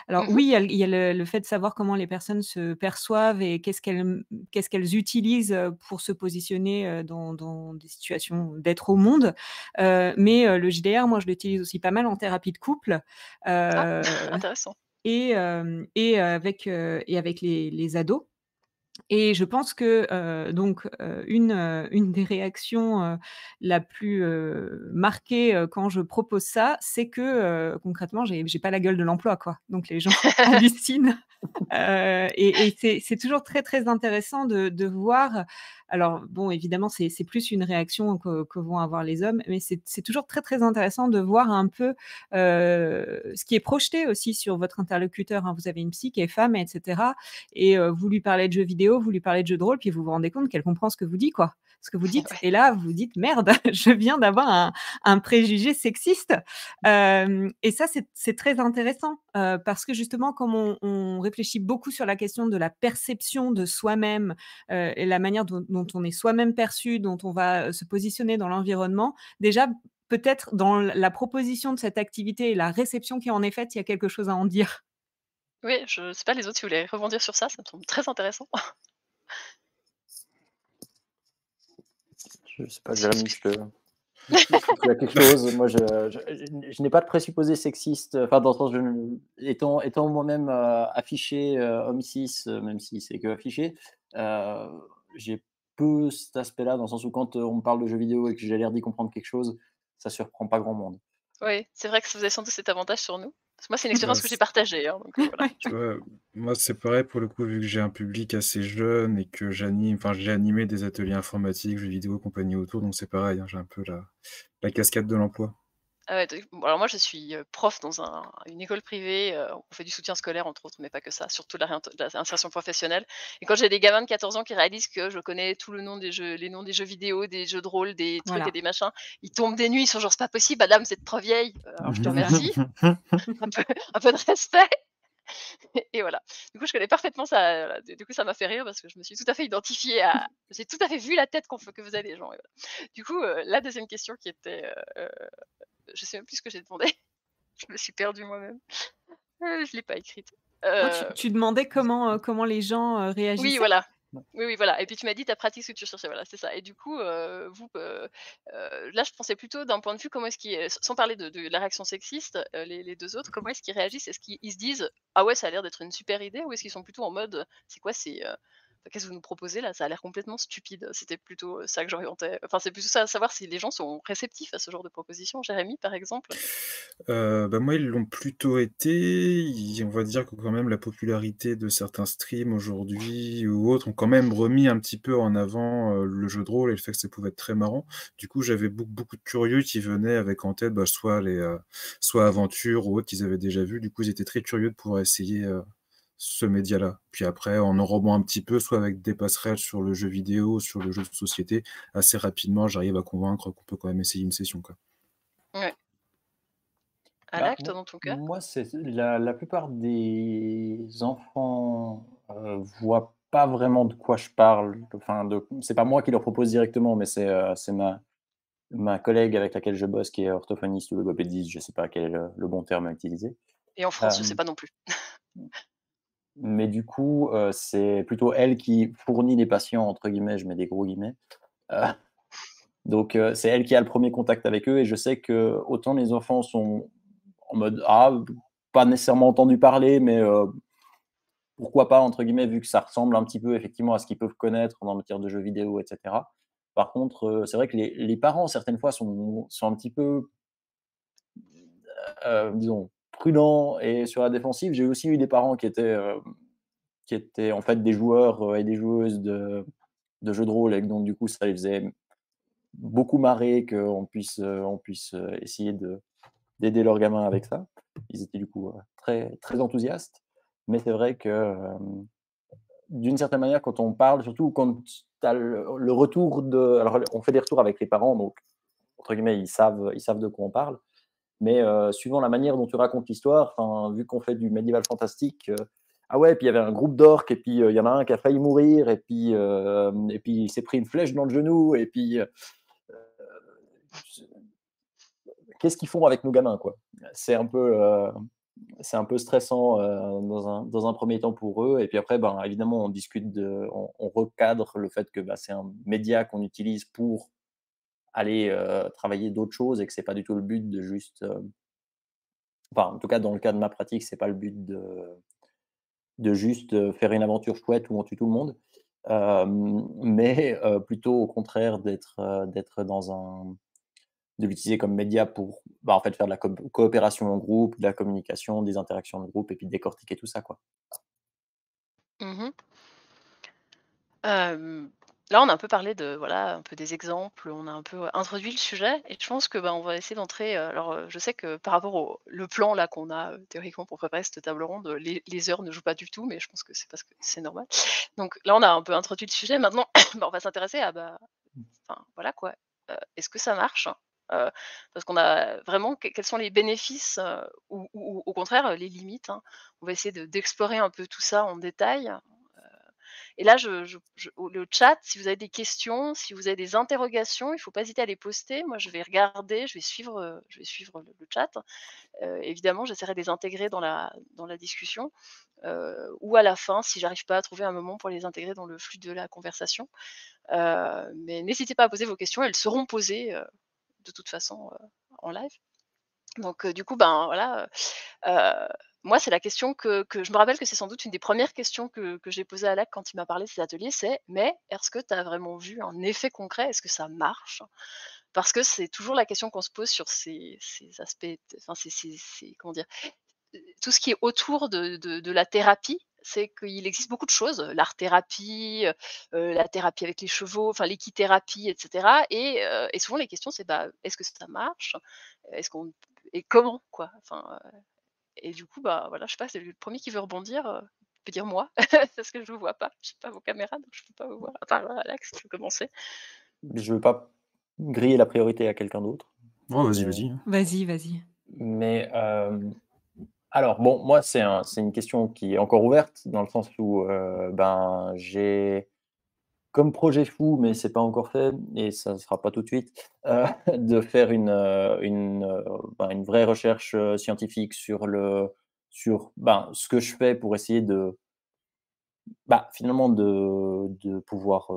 alors Mmh. oui, il y a le fait de savoir comment les personnes se perçoivent et qu'est-ce qu'elles utilisent, pour se positionner, dans des situations d'être au monde. Mais le JDR, moi, je l'utilise aussi pas mal en thérapie de couple. Ah, Heu intéressant. et avec les ados et je pense que, une des réactions, la plus, marquée, quand je propose ça, c'est que, concrètement, j'ai pas la gueule de l'emploi, quoi. Donc les gens hallucinent. Et c'est toujours très, très intéressant de voir alors bon, évidemment, c'est plus une réaction que vont avoir les hommes, mais c'est toujours très, très intéressant de voir un peu, ce qui est projeté aussi sur votre interlocuteur, hein. Vous avez une psy qui est femme et cetera et vous lui parlez de jeux vidéo, vous lui parlez de jeux de rôle, puis vous vous rendez compte qu'elle comprend ce que vous dites, quoi. Ce que vous dites Ouais. et là, vous dites: «Merde, je viens d'avoir un préjugé sexiste». Et ça, c'est très intéressant, parce que justement, comme on réfléchit beaucoup sur la question de la perception de soi-même, et la manière dont on est soi-même perçu, dont on va, se positionner dans l'environnement, déjà, peut-être dans la proposition de cette activité et la réception qui en est faite, il y a quelque chose à en dire. Oui, je sais pas les autres si vous voulez rebondir sur ça me semble très intéressant. Je sais pas, Jérémy, tu as quelque chose. Moi, je n'ai pas de présupposé sexiste. Enfin, dans le sens, étant moi-même affiché homme cis, même si c'est que affiché, euh, j'ai peu cet aspect-là, dans le sens où quand on me parle de jeux vidéo et que j'ai l'air d'y comprendre quelque chose, ça surprend pas grand monde. Oui, c'est vrai que vous avez sans doute cet avantage sur nous. Parce que moi, c'est une expérience que j'ai Bah, partagée, hein, donc voilà. tu vois, moi, c'est pareil pour le coup, vu que j'ai un public assez jeune et que j'ai animé des ateliers informatiques, jeux vidéo, compagnie autour, donc c'est pareil, hein, j'ai un peu la casquette de l'emploi. Ah ouais, bon, alors moi je suis, prof dans une école privée, on fait du soutien scolaire entre autres, mais pas que ça, surtout la l'insertion professionnelle et quand j'ai des gamins de 14 ans qui réalisent que je connais tout le nom des jeux les noms des jeux vidéo, des jeux de rôle, des trucs et Voilà. des machins, ils tombent des nues, ils sont genre: «C'est pas possible madame, vous êtes trop vieille». Alors je te C'est ça. remercie, un peu un peu de respect et voilà. Du coup je connais parfaitement ça, voilà, du coup ça m'a fait rire parce que je me suis tout à fait identifiée à j'ai tout à fait vu la tête que faisaient les gens et voilà. Du coup, la deuxième question qui était, je sais même plus ce que j'ai demandé. Je me suis perdue moi-même. Je l'ai pas écrite. Non, tu demandais comment les gens, Oui, réagissaient? voilà. Oui, oui, voilà et puis tu m'as dit ta pratique, ce que tu cherchais, voilà, c'est ça et du coup, vous, là, je pensais plutôt d'un point de vue comment est-ce qu'ils, sans parler de la réaction sexiste, les 2 autres, comment est-ce qu'ils réagissent? Est-ce qu'ils se disent: «Ah ouais, ça a l'air d'être une super idée» ou est-ce qu'ils sont plutôt en mode: «C'est quoi qu'est-ce que vous nous proposez là? Ça a l'air complètement stupide». C'était plutôt, ça que j'orientais. Enfin, c'est plutôt ça, savoir si les gens sont réceptifs à ce genre de proposition. Jérémy, par exemple? Bah, moi, ils l'ont plutôt été. On va dire que quand même la popularité de certains streams aujourd'hui ou autres ont quand même remis un petit peu en avant, le jeu de rôle et le fait que ça pouvait être très marrant. Du coup, j'avais beaucoup de curieux qui venaient avec en tête, bah, soit Aventure ou autres qu'ils avaient déjà vu. Du coup, ils étaient très curieux de pouvoir essayer, ce média-là. Puis après, en enrobant un petit peu, soit avec des passerelles sur le jeu vidéo, sur le jeu de société, assez rapidement, j'arrive à convaincre qu'on peut quand même essayer une session, quoi. Ouais. Bah, Alak, toi, dans ton cas? moi, c'est la plupart des enfants, voient pas vraiment de quoi je parle. Enfin, c'est pas moi qui leur propose directement, mais c'est ma collègue avec laquelle je bosse qui est orthophoniste ou logopédiste, je sais pas quel est le bon terme à utiliser. Et en France, je sais Hem, pas non plus. mais du coup, c'est plutôt elle qui «fournit les patients» entre guillemets, je mets des gros guillemets. Heu, donc c'est elle qui a le premier contact avec eux et je sais que autant les enfants sont en mode: «Ah, pas nécessairement entendu parler, mais pourquoi pas?» entre guillemets, vu que ça ressemble un petit peu effectivement à ce qu'ils peuvent connaître en matière de jeux vidéo et cetera. Par contre, c'est vrai que les parents certaines fois sont un petit peu, disons prudents et sur la défensive. J'ai aussi eu des parents qui étaient en fait des joueurs, et des joueuses de jeux de rôle et que donc du coup ça les faisait beaucoup marrer qu'on puisse essayer d'aider leurs gamins avec ça. Ils étaient du coup, très très enthousiastes. Mais c'est vrai que, d'une certaine manière, quand on parle, surtout quand tu as le retour de alors on fait des retours avec les parents, donc entre guillemets, «ils savent de quoi on parle». Mais suivant la manière dont tu racontes l'histoire, enfin, vu qu'on fait du médiéval fantastique, ah ouais, puis il y avait un groupe d'orques et puis, il y en a un qui a failli mourir et puis il s'est pris une flèche dans le genou et puis, qu'est-ce qu'ils font avec nos gamins, quoi? C'est un peu, heu, c'est un peu stressant, dans un 1er temps pour eux et puis après, ben, évidemment, on recadre le fait que, bah, c'est un média qu'on utilise pour aller, travailler d'autres choses et que c'est pas du tout le but de juste, enfin, en tout cas, dans le cas de ma pratique, c'est pas le but de juste, faire une aventure chouette où on tue tout le monde, mais plutôt au contraire d'être dans un de l'utiliser comme média pour, bah, en fait, faire de la coopération en groupe, de la communication, des interactions de groupe et puis décortiquer tout ça, quoi. Mmh. Hem, Là, on a un peu parlé de voilà, un peu des exemples, on a un peu introduit le sujet et je pense que, bah, on va essayer d'entrer, alors, je sais que par rapport au le plan là qu'on a, théoriquement pour préparer cette table ronde, les heures ne jouent pas du tout, mais je pense que c'est parce que c'est normal. Donc là, on a un peu introduit le sujet. Maintenant, bah, on va s'intéresser à, bah, enfin, voilà quoi, est-ce que ça marche? Parce qu'on a vraiment quels sont les bénéfices, ou au contraire, les limites, hein? On va essayer d'explorer un peu tout ça en détail. Et là, le chat, si vous avez des questions, si vous avez des interrogations, il ne faut pas hésiter à les poster. Moi, je vais regarder, je vais suivre le chat. Évidemment, j'essaierai de les intégrer dans la discussion, ou à la fin, si j'arrive pas à trouver un moment pour les intégrer dans le flux de la conversation. Mais n'hésitez pas à poser vos questions, elles seront posées, de toute façon, en live. Donc, du coup, ben, voilà, moi, c'est la question que je me rappelle que c'est sans doute une des premières questions que j'ai posées à Lac quand il m'a parlé de ces ateliers, c'est: «Mais est-ce que tu as vraiment vu un effet concret? Est-ce que ça marche?» Parce que c'est toujours la question qu'on se pose sur ces aspects, enfin, comment dire? Tout ce qui est autour de la thérapie, c'est qu'il existe beaucoup de choses, l'art-thérapie, la thérapie avec les chevaux, enfin l'équithérapie et cetera et souvent les questions c'est, bah, est-ce que ça marche? Est-ce qu'on et comment quoi? Enfin, et du coup, bah, voilà, je sais pas, c'est le premier qui veut rebondir, peut dire moi, parce que je vous vois pas, j'ai pas vos caméras donc je peux pas vous voir. À part Alex, tu veux commencer? Je veux pas griller la priorité à quelqu'un d'autre. Oh, vas-y, vas-y. Vas-y, vas-y. Mais alors bon, moi c'est une question qui est encore ouverte dans le sens où ben j'ai comme projet fou, mais c'est pas encore fait et ça ne sera pas tout de suite, de faire une vraie recherche scientifique sur ben, ce que je fais pour essayer de bah, finalement de pouvoir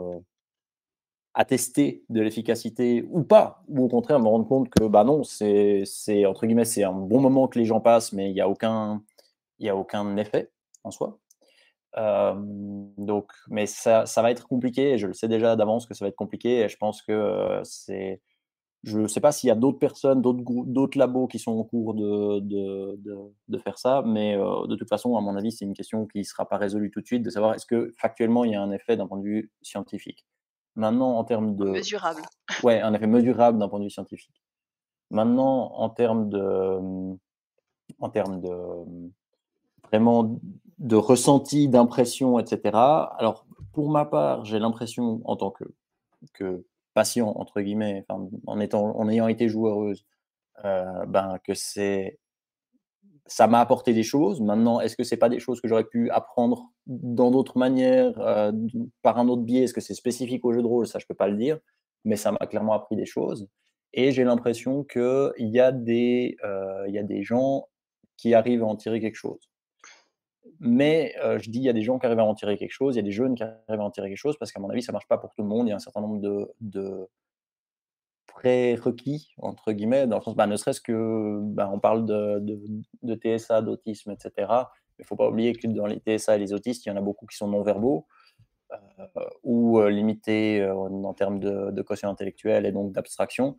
attester de l'efficacité ou pas, ou au contraire me rendre compte que bah non, c'est entre guillemets c'est un bon moment que les gens passent, mais il y a aucun effet en soi. Donc, mais ça va être compliqué et je le sais déjà d'avance que ça va être compliqué et je pense que je ne sais pas s'il y a d'autres personnes, d'autres labos qui sont en cours de faire ça, mais de toute façon, à mon avis, c'est une question qui ne sera pas résolue tout de suite, de savoir est-ce que factuellement il y a un effet d'un point de vue scientifique. Maintenant, en termes de. Mesurable. Ouais, un effet mesurable d'un point de vue scientifique. Maintenant, en termes de vraiment de ressenti, d'impression, etc. Alors, pour ma part, j'ai l'impression, en tant que patient, entre guillemets, enfin, en ayant été joueuse, ben, que ça m'a apporté des choses. Maintenant, est-ce que c'est pas des choses que j'aurais pu apprendre dans d'autres manières, par un autre biais? Est-ce que c'est spécifique au jeu de rôle? Ça, je peux pas le dire, mais ça m'a clairement appris des choses et j'ai l'impression qu'il y a des gens qui arrivent à en tirer quelque chose. Mais je dis il y a des gens qui arrivent à en tirer quelque chose, il y a des jeunes qui arrivent à en tirer quelque chose parce qu'à mon avis, ça marche pas pour tout le monde. Il y a un certain nombre de «prérequis» entre guillemets, dans le sens, bah, ne serait-ce que, bah, on parle de TSA, d'autisme et cetera. Il faut pas oublier que dans les TSA et les autistes, il y en a beaucoup qui sont non-verbaux, ou limités, en termes de quotient intellectuel et donc d'abstraction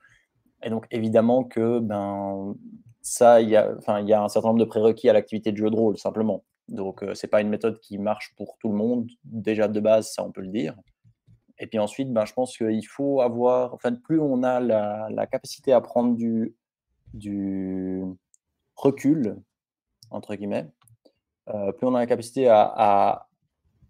et donc évidemment que, ben, ça, il y a un certain nombre de prérequis à l'activité de jeu de rôle, simplement. Donc c'est pas une méthode qui marche pour tout le monde. Déjà de base, ça, on peut le dire. Et puis ensuite, ben, je pense qu'il faut avoir enfin, plus on a la capacité à prendre du «recul» entre guillemets, plus on a la capacité à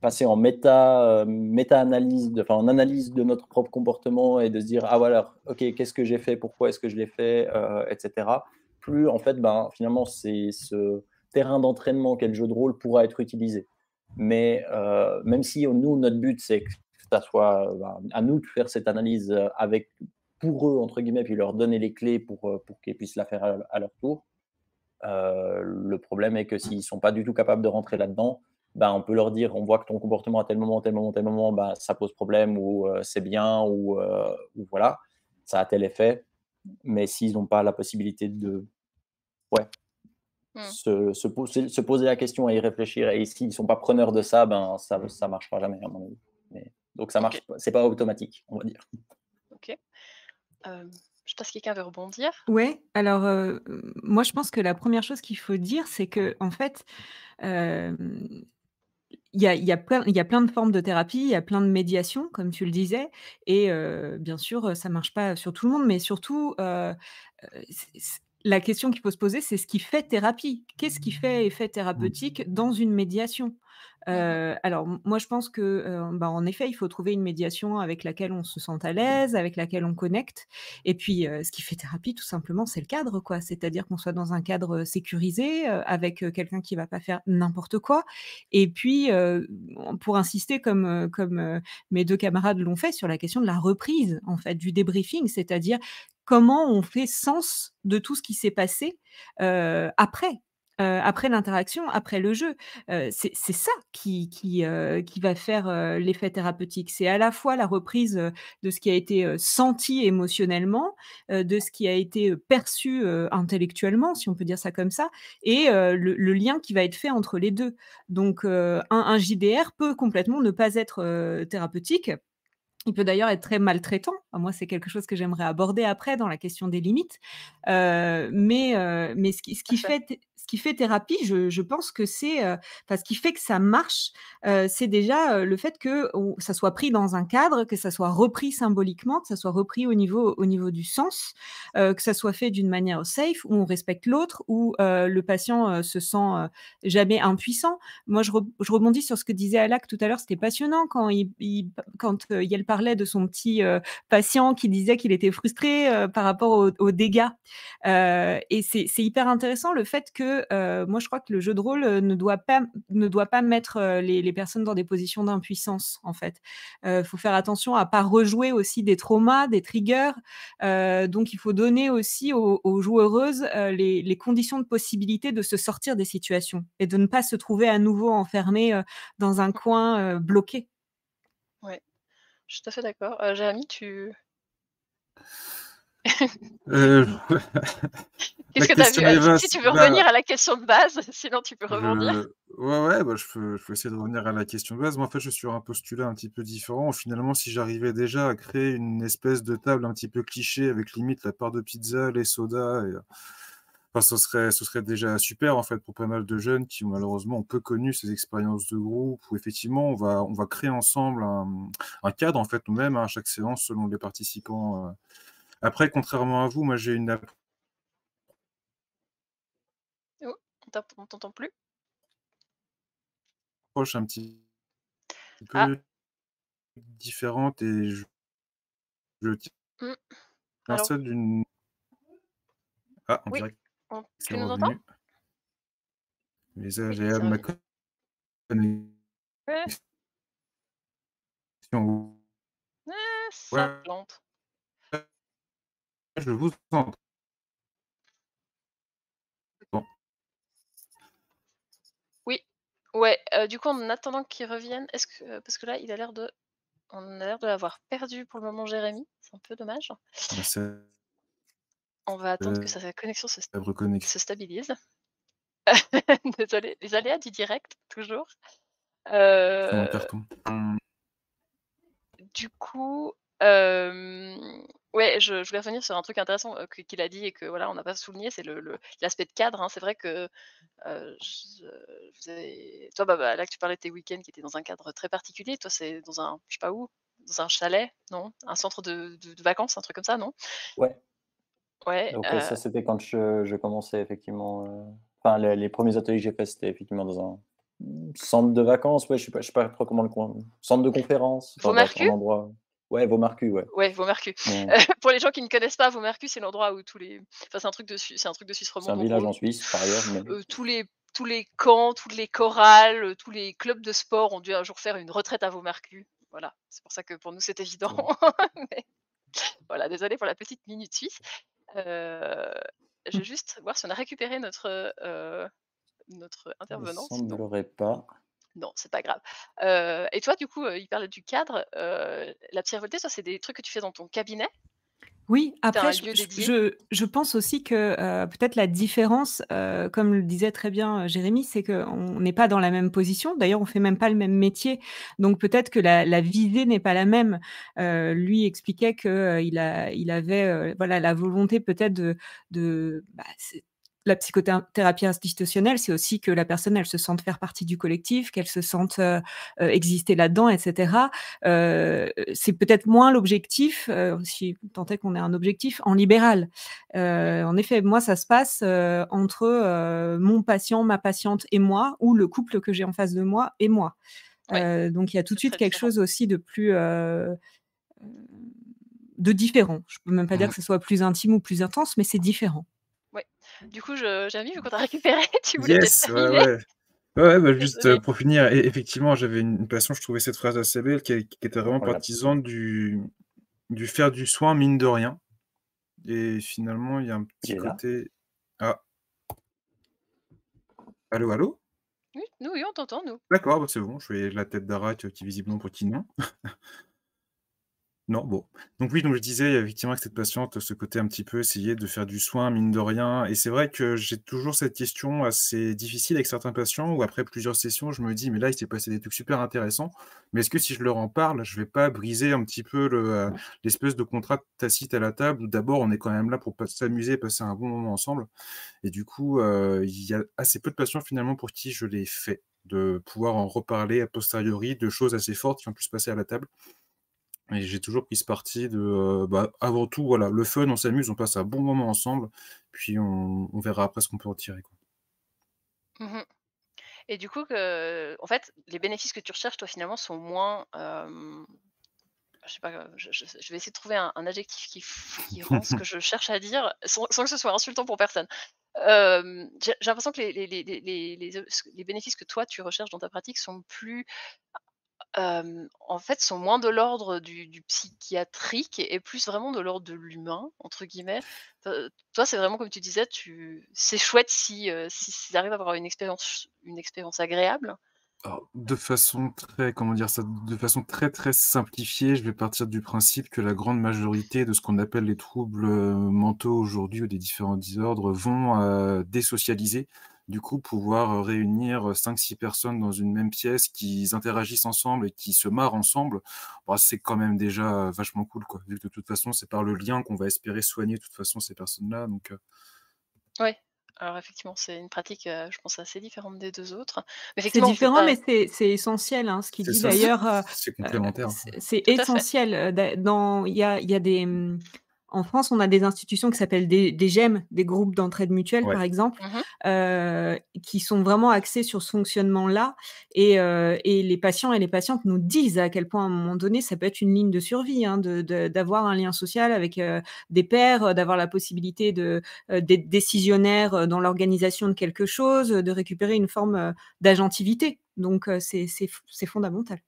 passer en méta-analyse, enfin en analyse de notre propre comportement et de se dire: «Ah voilà, OK, qu'est-ce que j'ai fait? Pourquoi est-ce que je l'ai fait?» Et cetera. Plus en fait, ben, finalement, c'est ce terrain d'entraînement qu'est le jeu de rôle pourra être utilisé. Mais même si nous, notre but, c'est que ça soit, ben, à nous de faire cette analyse, avec pour eux, entre guillemets, puis leur donner les clés pour qu'ils puissent la faire à leur tour. Le problème est que s'ils sont pas du tout capables de rentrer là-dedans, ben, on peut leur dire: «On voit que ton comportement à tel moment, tel moment, tel moment, bah, ça pose problème» ou «C'est bien» ou voilà, «Ça a tel effet». Mais s'ils n'ont pas la possibilité de ouais, Mmh. se poser la question et y réfléchir et s'ils sont pas preneurs de ça, ben, ça marchera jamais à mon avis. Mais donc ça OK, marche pas c'est pas automatique, on va dire. OK. Je sais pas si quelqu'un veut rebondir? Ouais, alors, moi je pense que la première chose qu'il faut dire, c'est qu'en fait, hem, il y a plein de formes de thérapie, il y a plein de médiations, comme tu le disais et bien sûr, ça marche pas sur tout le monde, mais surtout, c la question qu'il faut se poser, c'est ce qui fait thérapie. Qu'est-ce qui fait effet thérapeutique dans une médiation? Mmh. Alors moi je pense que, bah, en effet, il faut trouver une médiation avec laquelle on se sente à l'aise, avec laquelle on connecte et puis, ce qui fait thérapie tout simplement, c'est le cadre quoi. C'est-à-dire qu'on soit dans un cadre, sécurisé, avec, quelqu'un qui va pas faire n'importe quoi et puis, pour insister comme mes 2 camarades l'ont fait sur la question de la reprise en fait, du débriefing, c'est-à-dire comment on fait sens de tout ce qui s'est passé, après l'interaction, après le jeu. C'est ça qui va faire, l'effet thérapeutique. C'est à la fois la reprise, de ce qui a été, senti émotionnellement, de ce qui a été, perçu, intellectuellement, si on peut dire ça comme ça et le lien qui va être fait entre les 2. Donc un JDR peut complètement ne pas être, thérapeutique. Il peut d'ailleurs être très maltraitant. Enfin, moi, c'est quelque chose que j'aimerais aborder après dans la question des limites. Mais ce qui Tout à fait. qui fait thérapie, je pense que c'est, ce qui fait que ça marche, c'est déjà, le fait que ça soit pris dans un cadre, que ça soit repris symboliquement, que ça soit repris au niveau du sens, que ça soit fait d'une manière safe, où on respecte l'autre, où, le patient, se sent, jamais impuissant. Moi, je rebondis sur ce que disait Alak tout à l'heure, c'était passionnant quand Yael parlait de son petit, patient qui disait qu'il était frustré, par rapport aux dégâts. Et c'est hyper intéressant le fait que, moi je crois que le jeu de rôle, ne doit pas mettre, les personnes dans des positions d'impuissance, en fait. Faut faire attention à pas rejouer aussi des traumas, des triggers, donc il faut donner aussi aux joueuses, les conditions de possibilité de se sortir des situations et de ne pas se trouver à nouveau enfermées, dans un coin, bloqué. Ouais, je suis tout à fait d'accord. Jérémy, Euh, qu'est-ce que tu as vu? question est Si vaste. tu veux revenir à la question de base, sinon tu peux rebondir. Ouais, bah, je peux essayer de revenir à la question de base. Moi, en fait, je suis sur un postulat un petit peu différent. Finalement, si j'arrivais déjà à créer une espèce de table un petit peu cliché avec limite la part de pizza, les sodas, enfin, ce serait déjà super en fait pour pas mal de jeunes qui malheureusement ont peu connu ces expériences de groupe où effectivement on va créer ensemble un cadre en fait nous-mêmes à chaque séance selon les participants. Après, contrairement à vous, moi j'ai une Oh, on t'entend plus? approche un petit Ah. peu différente et je tiens Alors, celle d'une. Ah, on oui, dirait que c'est tu nous entends? revenu. Les Oui, aléas c'est de ma revenu. connexion. Ouais, ça Ouais, plante. je vous entends. Oui, ouais, du coup, en attendant qu'il revienne, est-ce que parce que là, on a l'air de l'avoir perdu pour le moment, Jérémy, c'est un peu dommage. Bah, c'est On va attendre que sa connexion la reconnexion. se stabilise. Désolée, les aléas du direct, toujours. Dans le carton. Du coup, ouais, je voulais revenir sur un truc intéressant, qu'il a dit et que voilà, on n'a pas souligné, c'est l'aspect de cadre, hein. C'est vrai que, toi, là que tu parlais de tes week-ends qui étaient dans un cadre très particulier, toi, c'est dans un je sais pas où, dans un chalet, non? Un centre de vacances, un truc comme ça, non? Ouais, Ouais, donc ça, c'était quand je commençais effectivement, enfin les 1ers ateliers que j'ai fait, c'était effectivement dans un centre de vacances, ouais, je sais pas trop comment centre de conférence, enfin bref, un Vaumercus? endroit ouais, Vaumarcus, ouais. Ouais, Vaumercus. Mmh. Pour les gens qui ne connaissent pas, Vaumercus, c'est l'endroit où c'est un truc c'est un truc de Suisse C'est un romande, en village gros. en Suisse, par ailleurs, mais Tous les camps, toutes les chorales, tous les clubs de sport ont dû un jour faire une retraite à Vaumercus. Voilà, c'est pour ça que pour nous c'est évident. c'est Mais voilà, désolée pour la petite minute suisse. Heu, je vais juste voir si on a récupéré notre il intervenant, sinon semblerait pas. non, c'est pas grave. Et toi, du coup, il parlait du cadre, la pierre voltée, ça, c'est des trucs que tu fais dans ton cabinet? Oui, Tu as après un lieu dédié? je pense aussi que, peut-être la différence, comme le disait très bien, Jérémy, c'est qu'on n'est pas dans la même position. D'ailleurs, on fait même pas le même métier, donc peut-être que la visée n'est pas la même. Lui expliquait que, il avait, voilà, la volonté peut-être c'est la psychothérapie institutionnelle, c'est aussi que la personne, elle se sente faire partie du collectif, qu'elle se sente, exister là-dedans et cetera. C'est peut-être moins l'objectif, si tant est qu'on ait un objectif, en libéral. En effet, moi, ça se passe, entre, mon patient, ma patiente et moi, ou le couple que j'ai en face de moi et moi. Ouais, Donc il y a tout de c'est suite très quelque différent. chose aussi de plus, de différent. Je peux même pas dire que ce soit plus intime ou plus intense, mais c'est différent. Ouais. Du coup, Jérémy, vu qu'on t'a récupéré, tu voulais peut-être Yes, ouais, terminer? ouais. Ouais, bah, juste Désolée. pour finir, effectivement, j'avais une passion, je trouvais cette phrase assez belle, qui était vraiment Voilà. partisan du faire du soin, mine de rien. Et finalement, il y a un Il petit est là? côté. Ah, allô, allô? Oui, nous, oui, on t'entend, nous. D'accord, bah, c'est bon, je voyais la tête d'Arak qui visiblement pour qui non. Non, bon. Donc oui, donc je disais effectivement que cette patiente, ce côté un petit peu essayer de faire du soin, mine de rien. Et c'est vrai que j'ai toujours cette question assez difficile avec certains patients où après plusieurs sessions, je me dis, mais là, il s'est passé des trucs super intéressants. Mais est-ce que si je leur en parle, je vais pas briser un petit peu l'espèce de contrat tacite à la table où d'abord on est quand même là pour s'amuser, passer un bon moment ensemble. Et du coup, il y a assez peu de patients finalement pour qui je l'ai fait, de pouvoir en reparler a posteriori de choses assez fortes qui ont pu se passer à la table. Et j'ai toujours pris ce parti de, avant tout, voilà, le fun, on s'amuse, on passe un bon moment ensemble, puis on verra après ce qu'on peut en tirer, quoi. Mmh. Et du coup en fait, les bénéfices que tu recherches, toi, finalement, sont moins, je sais pas, je vais essayer de trouver un adjectif qui rend ce que je cherche à dire sans que ce soit insultant pour personne. J'ai l'impression que les bénéfices que toi tu recherches dans ta pratique sont plus, en fait, sont moins de l'ordre du psychiatrique et plus vraiment de l'ordre de «l'humain» entre guillemets. Toi, c'est vraiment comme tu disais, c'est chouette si s'ils arrivent à avoir une expérience agréable. Alors, de façon très, comment dire ça? De façon très, très simplifiée, je vais partir du principe que la grande majorité de ce qu'on appelle les troubles, mentaux aujourd'hui ou des différents désordres vont, désocialiser. Du coup, pouvoir, réunir, 5-6 personnes dans une même pièce, qui interagissent ensemble et qui se marrent ensemble, bah, c'est quand même déjà, vachement cool, quoi. Vu que de toute façon, c'est par le lien qu'on va espérer soigner de toute façon ces personnes-là, donc Ouais, alors effectivement, c'est une pratique, je pense assez différente des 2 autres. Mais C'est effectivement, vous faites différent, pas. mais c'est essentiel, hein, ce qu'il c'est dit ça, Mmh. d'ailleurs, c'est complémentaire. c'est Tout à fait. essentiel, il y a des, en France, on a des institutions qui s'appellent des GEM, des groupes d'entraide mutuelle, Ouais. par exemple, Mmh. qui sont vraiment axés sur ce fonctionnement-là et les patients et les patientes nous disent à quel point, à un moment donné, ça peut être une ligne de survie, hein, d'avoir un lien social avec, des pairs, d'avoir la possibilité d'être décisionnaire, dans l'organisation de quelque chose, de récupérer une forme, d'agentivité. Donc c'est fondamental.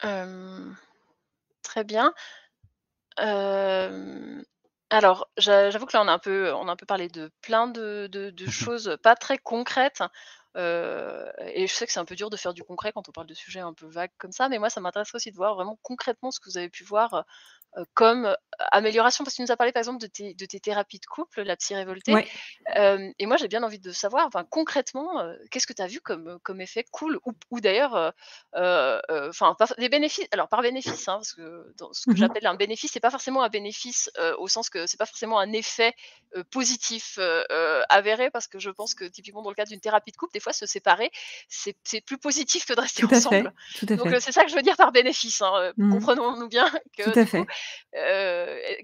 Hem, Très bien. Hem, alors j'avoue que là, on a un peu parlé de plein de choses pas très concrètes, et je sais que c'est un peu dur de faire du concret quand on parle de sujets un peu vagues comme ça, mais moi, ça m'intéresserait aussi de voir vraiment concrètement ce que vous avez pu voir, comme, amélioration. Parce que tu nous as parlé, par exemple, de tes thérapies de couple, la psy révoltée. Ouais. Et moi, j'ai bien envie de savoir, enfin, concrètement, qu'est-ce que tu as vu comme effet cool? Ou d'ailleurs, enfin, pas des bénéfices, alors par bénéfice, hein, parce que dans ce que Mmh. j'appelle un bénéfice, c'est pas forcément un bénéfice, au sens que c'est pas forcément un effet, positif, avéré, parce que je pense que typiquement dans le cadre d'une thérapie de couple, des fois se séparer, c'est plus positif que de rester Tout à fait, ensemble. tout à Donc, fait. c'est ça que je veux dire par bénéfice, hein, Mmh. comprenons-nous bien Tout que à du coup, fait.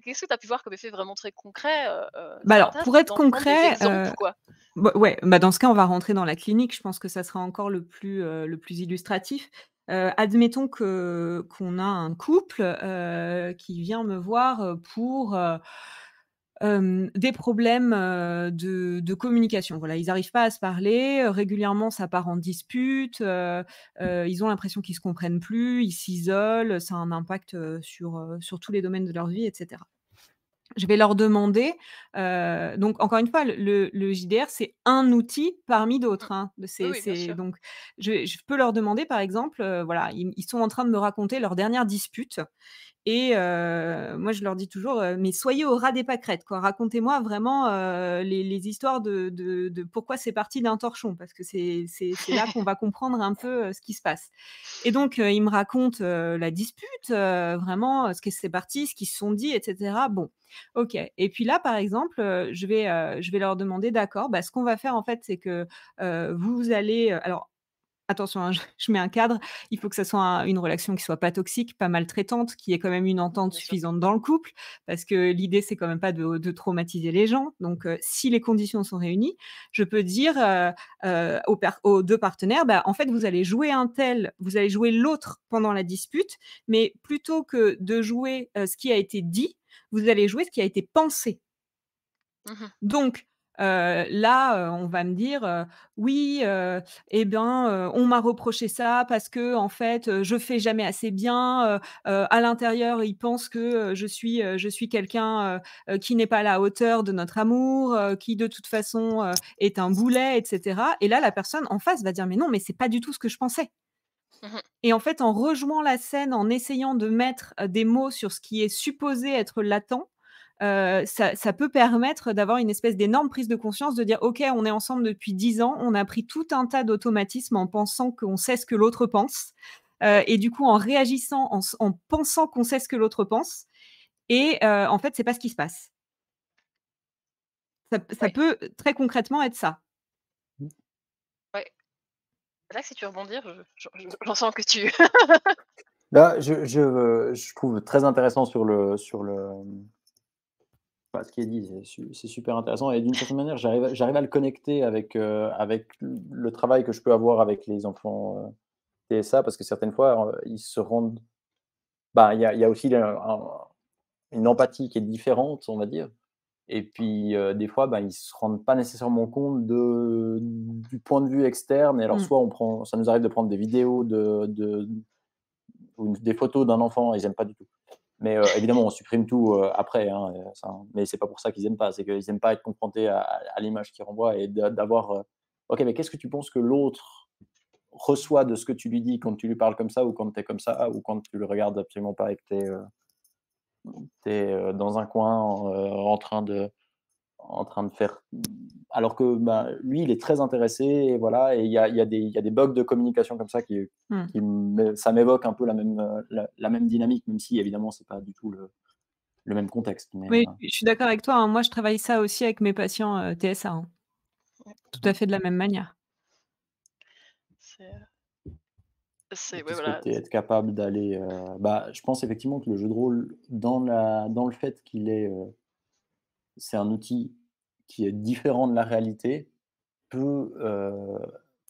qu'est-ce que tu as pu voir comme effet vraiment très concret? Bah, Ça alors, m'intéresse pour être d'entendre des concret, exemples, quoi. bah, ouais, bah, dans ce cas, on va rentrer dans la clinique. Je pense que ça sera encore le plus illustratif. Admettons qu'on a un couple, qui vient me voir, pour, des problèmes, de communication. Voilà, ils n'arrivent pas à se parler, régulièrement ça part en dispute, ils ont l'impression qu'ils se comprennent plus, ils s'isolent, ça a un impact, sur tous les domaines de leur vie et cetera. Je vais leur demander, donc encore une fois, le JDR, c'est un outil parmi Mmh. d'autres, hein. Oui, oui, bien C'est sûr. donc je peux leur demander, par exemple, voilà, ils sont en train de me raconter leur dernière dispute et moi, je leur dis toujours, «Mais soyez au ras des pâquerettes, quoi. Racontez-moi vraiment, les histoires de pourquoi c'est parti d'un torchon, parce que c'est là qu'on va comprendre un peu, ce qui se passe». Et donc ils me racontent, la dispute, vraiment, ce qui c'est parti, ce qu'ils se sont dit et cetera. Bon, OK. Et puis là, par exemple, je vais leur demander: «D'accord, bah, ce qu'on va faire, en fait, c'est que, vous allez», alors attention, hein, je mets un cadre. Il faut que ça soit une relation qui soit pas toxique, pas maltraitante, qui ait quand même une entente Bien sûr. suffisante dans le couple, parce que l'idée, c'est quand même pas de traumatiser les gens. Donc, si les conditions sont réunies, je peux dire, aux 2 partenaires: «Bah, en fait, vous allez jouer l'autre pendant la dispute, mais plutôt que de jouer, ce qui a été dit, vous allez jouer ce qui a été pensé». Mmh. Donc, là, on va me dire, «Oui, et ben, on m'a reproché ça parce que en fait, je fais jamais assez bien, à l'intérieur, ils pensent que, je suis quelqu'un, qui n'est pas à la hauteur de notre amour, qui de toute façon, est un boulet» et cetera. Et là, la personne en face va dire: «Mais non, mais c'est pas du tout ce que je pensais». Mmh. Et en fait, en rejouant la scène, en essayant de mettre, des mots sur ce qui est supposé être latent, ça peut permettre d'avoir une espèce d'énorme prise de conscience, de dire: «OK, on est ensemble depuis 10 ans, on a appris tout un tas d'automatismes en pensant qu'on sait ce que l'autre pense, et du coup, en réagissant, en pensant qu'on sait ce que l'autre pense et en fait, c'est pas ce qui se passe». Ça Ouais, peut, très concrètement être ça. ouais. C'est là que si tu veux rebondir, j'en sens que tu Là, je trouve très intéressant ce qui est dit, c'est super intéressant et d'une certaine manière, j'arrive à le connecter avec le travail que je peux avoir avec les enfants, TSA parce que certaines fois, ils se rendent bah, il y a aussi une empathie qui est différente, on va dire et puis, des fois, bah, ils se rendent pas nécessairement compte du point de vue externe et alors Mmh. soit ça nous arrive de prendre des vidéos ou des photos d'un enfant, ils aiment pas du tout. Mais évidemment, on supprime tout, après, hein, ça mais c'est pas pour ça qu'ils aiment pas, c'est qu'ils aiment pas être confrontés à l'image qu'ils renvoient et d'avoir, «OK, mais qu'est-ce que tu penses que l'autre reçoit de ce que tu lui dis quand tu lui parles comme ça ou quand tu es comme ça ou quand tu le regardes absolument pas et que tu es, dans un coin en train de faire alors que, bah, lui, il est très intéressé et voilà et il y a des bugs de communication comme ça Mmh. ça m'évoque un peu la même dynamique, même si évidemment c'est pas du tout le même contexte, mais Oui, je suis d'accord avec toi, hein. Moi, je travaille ça aussi avec mes patients, TSA, hein. Tout à fait de la même manière. c'est, et c'est puis ouais, ce voilà. côté être capable d'aller, bah, je pense effectivement que le jeu de rôle dans le fait c'est un outil qui est différent de la réalité, peut,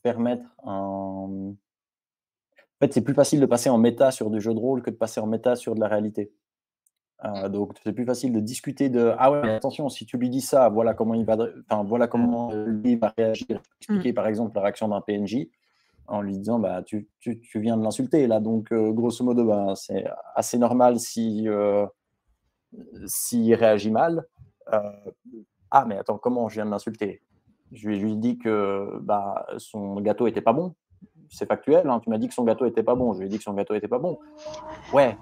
permettre en fait, c'est plus facile de passer en méta sur du jeu de rôle que de passer en méta sur de la réalité. Mmh, Donc c'est plus facile de discuter de: «Ah ouais, mais attention, si tu lui dis ça, voilà comment il va voilà comment, lui va réagir». Mmh. Expliquer par exemple la réaction d'un PNJ en lui disant: «Bah, tu viens de l'insulter là, donc grosso modo, ben, c'est assez normal s'il réagit mal». Heu, «Ah mais attends, comment je viens de l'insulter? Je lui ai juste dit que, bah, son gâteau était pas bon. C'est factuel, hein, tu m'as dit que son gâteau était pas bon. Je lui ai dit que son gâteau était pas bon». «Ouais,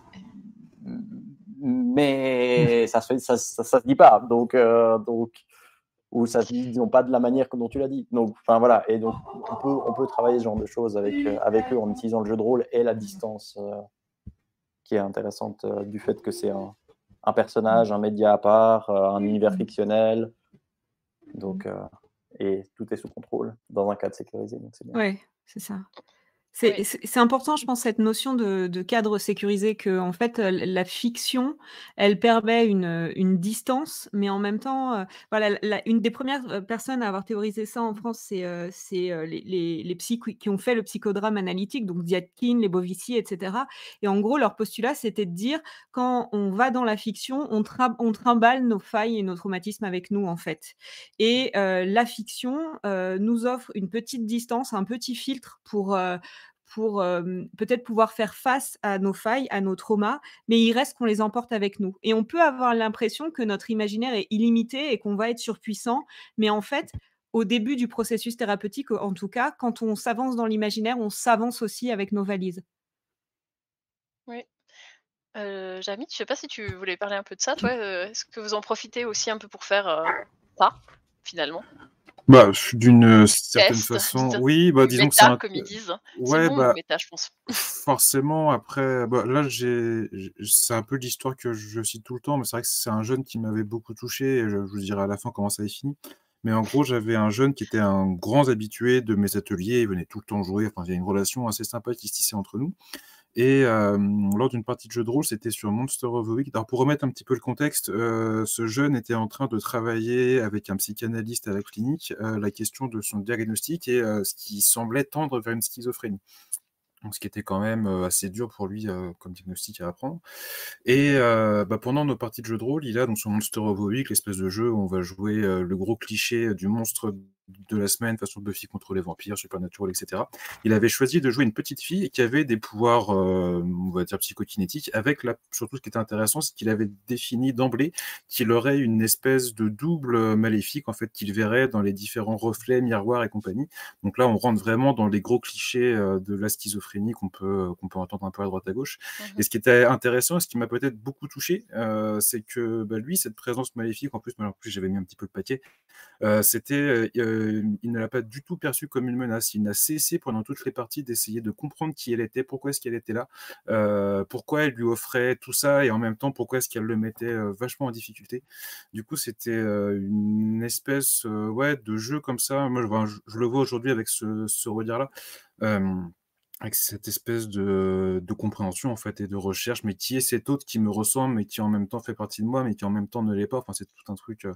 mais ça se dit pas, donc ou ça se dit disons pas de la manière dont tu l'as dit. Donc enfin voilà et donc on peut travailler ce genre de choses avec eux en utilisant le jeu de rôle et la distance, qui est intéressante, du fait que c'est un personnage, un média à part, un univers fictionnel, donc et tout est sous contrôle dans un cadre sécurisé, donc c'est bien. Ouais, c'est ça. oui, C'est important, je pense, cette notion de cadre sécurisé que en fait, la fiction, elle permet une distance, mais en même temps, voilà, une des premières, personnes à avoir théorisé ça en France, c'est les psys qui ont fait le psychodrame analytique, donc Ziadkine, Lebovici et cetera et en gros, leur postulat, c'était de dire: «Quand on va dans la fiction, on trimballe nos failles et nos traumatismes avec nous, en fait» et la fiction, nous offre une petite distance, un petit filtre pour, peut-être pouvoir faire face à nos failles, à nos traumas, mais il reste qu'on les emporte avec nous et on peut avoir l'impression que notre imaginaire est illimité et qu'on va être surpuissant, mais en fait, au début du processus thérapeutique, en tout cas, quand on s'avance dans l'imaginaire, on s'avance aussi avec nos valises. oui. Jamie, je sais pas si tu voulais parler un peu de ça, toi, est-ce que vous en profitez aussi un peu pour faire, ça, finalement? Bah, d'une, certaine Test, façon, oui, bah, disons que c'est méta un comme ils disent. C'est le ouais, bon mot bah, méta, je pense. forcément après, bah, là, c'est un peu l'histoire que je cite tout le temps, mais c'est vrai que c'est un jeune qui m'avait beaucoup touché et je vous dirai à la fin comment ça est fini. Mais en gros, j'avais un jeune qui était un grand habitué de mes ateliers, il venait tout le temps jouer, enfin, il y a une relation assez sympa qui se tissait entre nous. Et lors d'une partie de jeu de rôle, c'était sur Monster of the Week. Alors pour remettre un petit peu le contexte, ce jeune était en train de travailler avec un psychanalyste à la clinique, la question de son diagnostic et ce qui semblait tendre vers une schizophrénie. Donc ce qui était quand même, assez dur pour lui, comme diagnostic à apprendre et bah, pendant nos parties de jeu de rôle, il a donc son Monster of the Week, l'espèce de jeu où on va jouer, le gros cliché du monstre de la semaine, façon Buffy contre les vampires, Supernatural, etc. Il avait choisi de jouer une petite fille qui avait des pouvoirs, on va dire psychokinétiques, avec surtout ce qui était intéressant, c'est qu'il avait défini d'emblée qu'il aurait une espèce de double maléfique, en fait, qu'il verrait dans les différents reflets, miroirs et compagnie. Donc là, on rentre vraiment dans les gros clichés de la schizophrénie qu'on peut entendre un peu à droite à gauche. Et ce qui était intéressant, et ce qui m'a peut-être beaucoup touché, c'est que lui, cette présence maléfique, en plus j'avais mis un petit peu le paquet, il ne l'a pas du tout perçue comme une menace. Il n'a cessé pendant toutes les parties d'essayer de comprendre qui elle était, pourquoi est-ce qu'elle était là, pourquoi elle lui offrait tout ça, et en même temps pourquoi est-ce qu'elle le mettait vachement en difficulté. Du coup, c'était une espèce de jeu comme ça. Moi, je le vois aujourd'hui avec ce regard-là. Avec cette espèce de compréhension en fait et de recherche, mais qui est cet autre qui me ressemble, mais qui en même temps fait partie de moi, mais qui en même temps ne l'est pas. Enfin, c'est tout un truc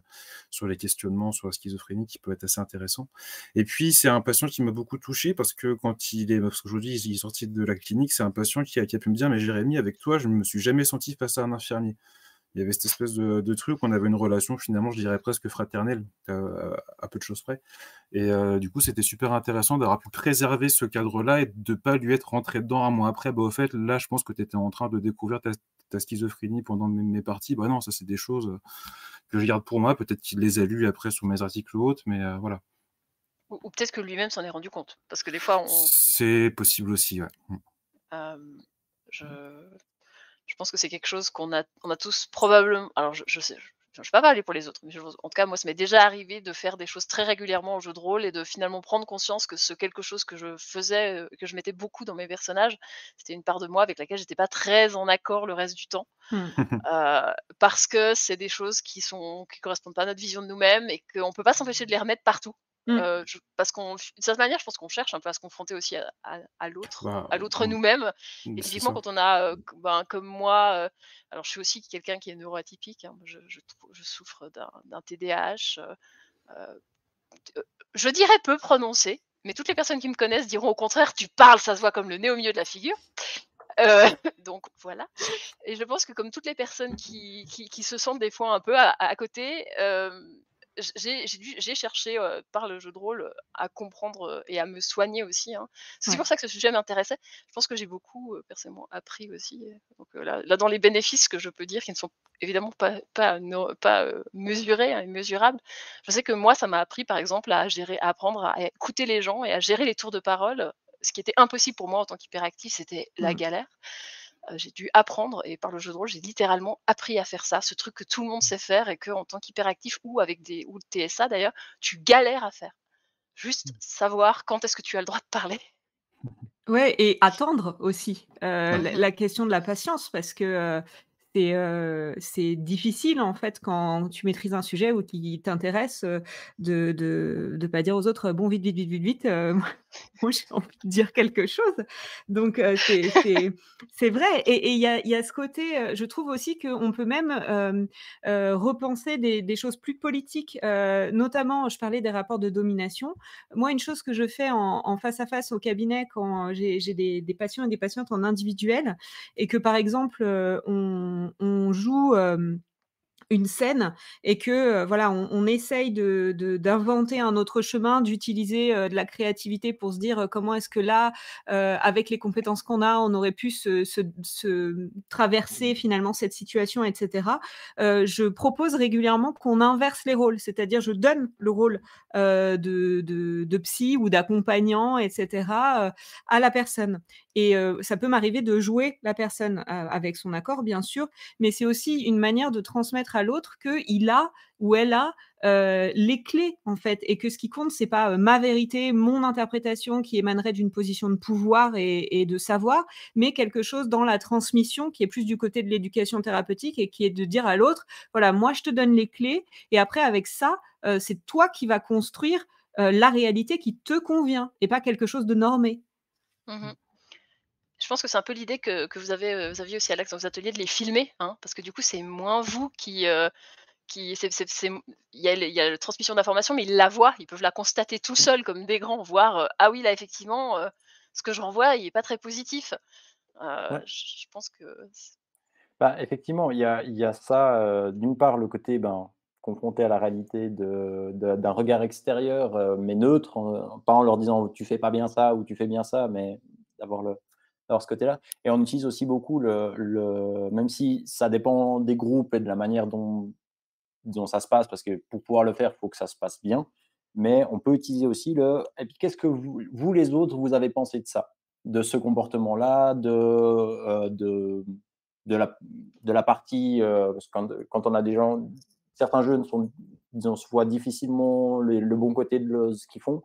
sur les questionnements, sur la schizophrénie qui peut être assez intéressant. Et puis, c'est un patient qui m'a beaucoup touché parce qu'aujourd'hui, il est sorti de la clinique, c'est un patient qui a pu me dire, mais Jérémy, avec toi, je ne me suis jamais senti face à un infirmier. Il y avait cette espèce de truc, on avait une relation finalement, je dirais presque fraternelle, à peu de choses près. Et du coup, c'était super intéressant d'avoir pu préserver ce cadre-là et de ne pas lui être rentré dedans un mois après. Au fait, là, je pense que tu étais en train de découvrir ta schizophrénie pendant mes parties. Non, ça, c'est des choses que je garde pour moi. Peut-être qu'il les a lues après sur mes articles ou autres, mais voilà. Ou peut-être que lui-même s'en est rendu compte. Parce que des fois, c'est possible aussi, ouais. Je pense que c'est quelque chose qu'on a tous probablement. Alors, je sais pas parler pour les autres, mais en tout cas, moi, ça m'est déjà arrivé de faire des choses très régulièrement au jeu de rôle et de finalement prendre conscience que quelque chose que je faisais, que je mettais beaucoup dans mes personnages, c'était une part de moi avec laquelle j'étais pas très en accord le reste du temps. Parce que c'est des choses qui correspondent pas à notre vision de nous-mêmes et qu'on peut pas s'empêcher de les remettre partout. Parce d'une certaine manière, je pense qu'on cherche un peu à se confronter aussi à l'autre, à l'autre nous-mêmes. Et typiquement, quand on a, comme moi, alors je suis aussi quelqu'un qui est neuroatypique, hein, je souffre d'un TDAH, je dirais peu prononcé, mais toutes les personnes qui me connaissent diront au contraire, tu parles, ça se voit comme le nez au milieu de la figure. Donc voilà. Et je pense que comme toutes les personnes qui se sentent des fois un peu à côté, j'ai cherché par le jeu de rôle à comprendre et à me soigner aussi. Hein. C'est Ouais. pour ça que ce sujet m'intéressait. Je pense que j'ai beaucoup personnellement appris aussi. Donc là, dans les bénéfices que je peux dire, qui ne sont évidemment pas mesurés, hein, immesurables, je sais que moi, ça m'a appris par exemple à apprendre à écouter les gens et à gérer les tours de parole. Ce qui était impossible pour moi en tant qu'hyperactif, c'était la galère. J'ai dû apprendre, et par le jeu de rôle, j'ai littéralement appris à faire ça, ce truc que tout le monde sait faire et que en tant qu'hyperactif ou avec ou le TSA d'ailleurs, tu galères à faire. Juste savoir quand est-ce que tu as le droit de parler. Ouais, et attendre aussi, la question de la patience parce que, c'est difficile en fait quand tu maîtrises un sujet ou qui t'intéresse, de pas dire aux autres: «Bon vite, vite, vite, vite, vite, moi j'ai envie de dire quelque chose». Donc c'est vrai et il y a ce côté, je trouve aussi qu'on peut même, repenser des choses plus politiques, notamment je parlais des rapports de domination. Moi, une chose que je fais en face à face au cabinet quand j'ai des patients et des patientes en individuel et que, par exemple, on joue, une scène et que, voilà, on essaye d'inventer un autre chemin, d'utiliser, de la créativité pour se dire, comment est-ce que là, avec les compétences qu'on a, on aurait pu se traverser finalement cette situation et cetera. Je propose régulièrement qu'on inverse les rôles, c'est-à-dire je donne le rôle, de psy ou d'accompagnant et cetera, à la personne et ça peut m'arriver de jouer la personne, avec son accord bien sûr, mais c'est aussi une manière de transmettre à l'autre qu'il a ou elle a, les clés en fait et que ce qui compte c'est pas, ma vérité, mon interprétation qui émanerait d'une position de pouvoir et de savoir, mais quelque chose dans la transmission qui est plus du côté de l'éducation thérapeutique et qui est de dire à l'autre: «Voilà, moi je te donne les clés et après avec ça, c'est toi qui vas construire, la réalité qui te convient et pas quelque chose de normé». Mmh. Je pense que c'est un peu l'idée que vous aviez aussi, Alex, dans vos ateliers, de les filmer, hein, parce que du coup, c'est moins vous qui il y a la transmission d'informations, mais ils la voient, ils peuvent la constater tout seuls comme des grands, voir, «Ah oui, là, effectivement, ce que je renvoie, il est pas très positif». Ouais. Je pense que Effectivement, il y a ça, d'une part le côté, confrontés à la réalité d'un regard extérieur, mais neutre, pas en leur disant tu fais pas bien ça ou tu fais bien ça, mais d'avoir ce côté-là. Et on utilise aussi beaucoup même si ça dépend des groupes et de la manière dont ça se passe, parce que pour pouvoir le faire, il faut que ça se passe bien. Mais on peut utiliser aussi et puis qu'est-ce que vous les autres, vous avez pensé de ça, de ce comportement-là, de la partie, parce que quand on a des gens, certains jeunes disons, se voient difficilement le bon côté de ce qu'ils font.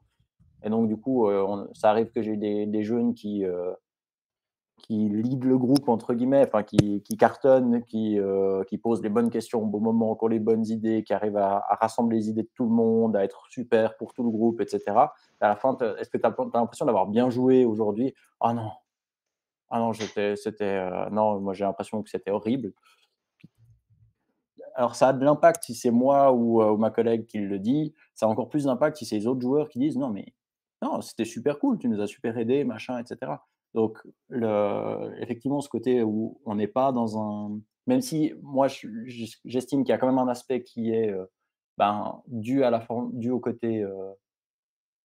Et donc, du coup, ça arrive que j'ai des jeunes qui lead le groupe, entre guillemets, enfin, qui cartonne, qui pose les bonnes questions au bon moment, qui ont les bonnes idées, qui arrive à rassembler les idées de tout le monde, à être super pour tout le groupe, etc. Et à la fin, est-ce que tu as l'impression d'avoir bien joué aujourd'hui? Ah non, non, moi j'ai l'impression que c'était horrible. Alors ça a de l'impact si c'est moi ou ma collègue qui le dit, ça a encore plus d'impact si c'est les autres joueurs qui disent: «Non mais non, c'était super cool, tu nous as super aidés, machin et cetera». Donc effectivement, ce côté où on n'est pas dans un, même si moi j'estime qu'il y a quand même un aspect qui est, dû au côté,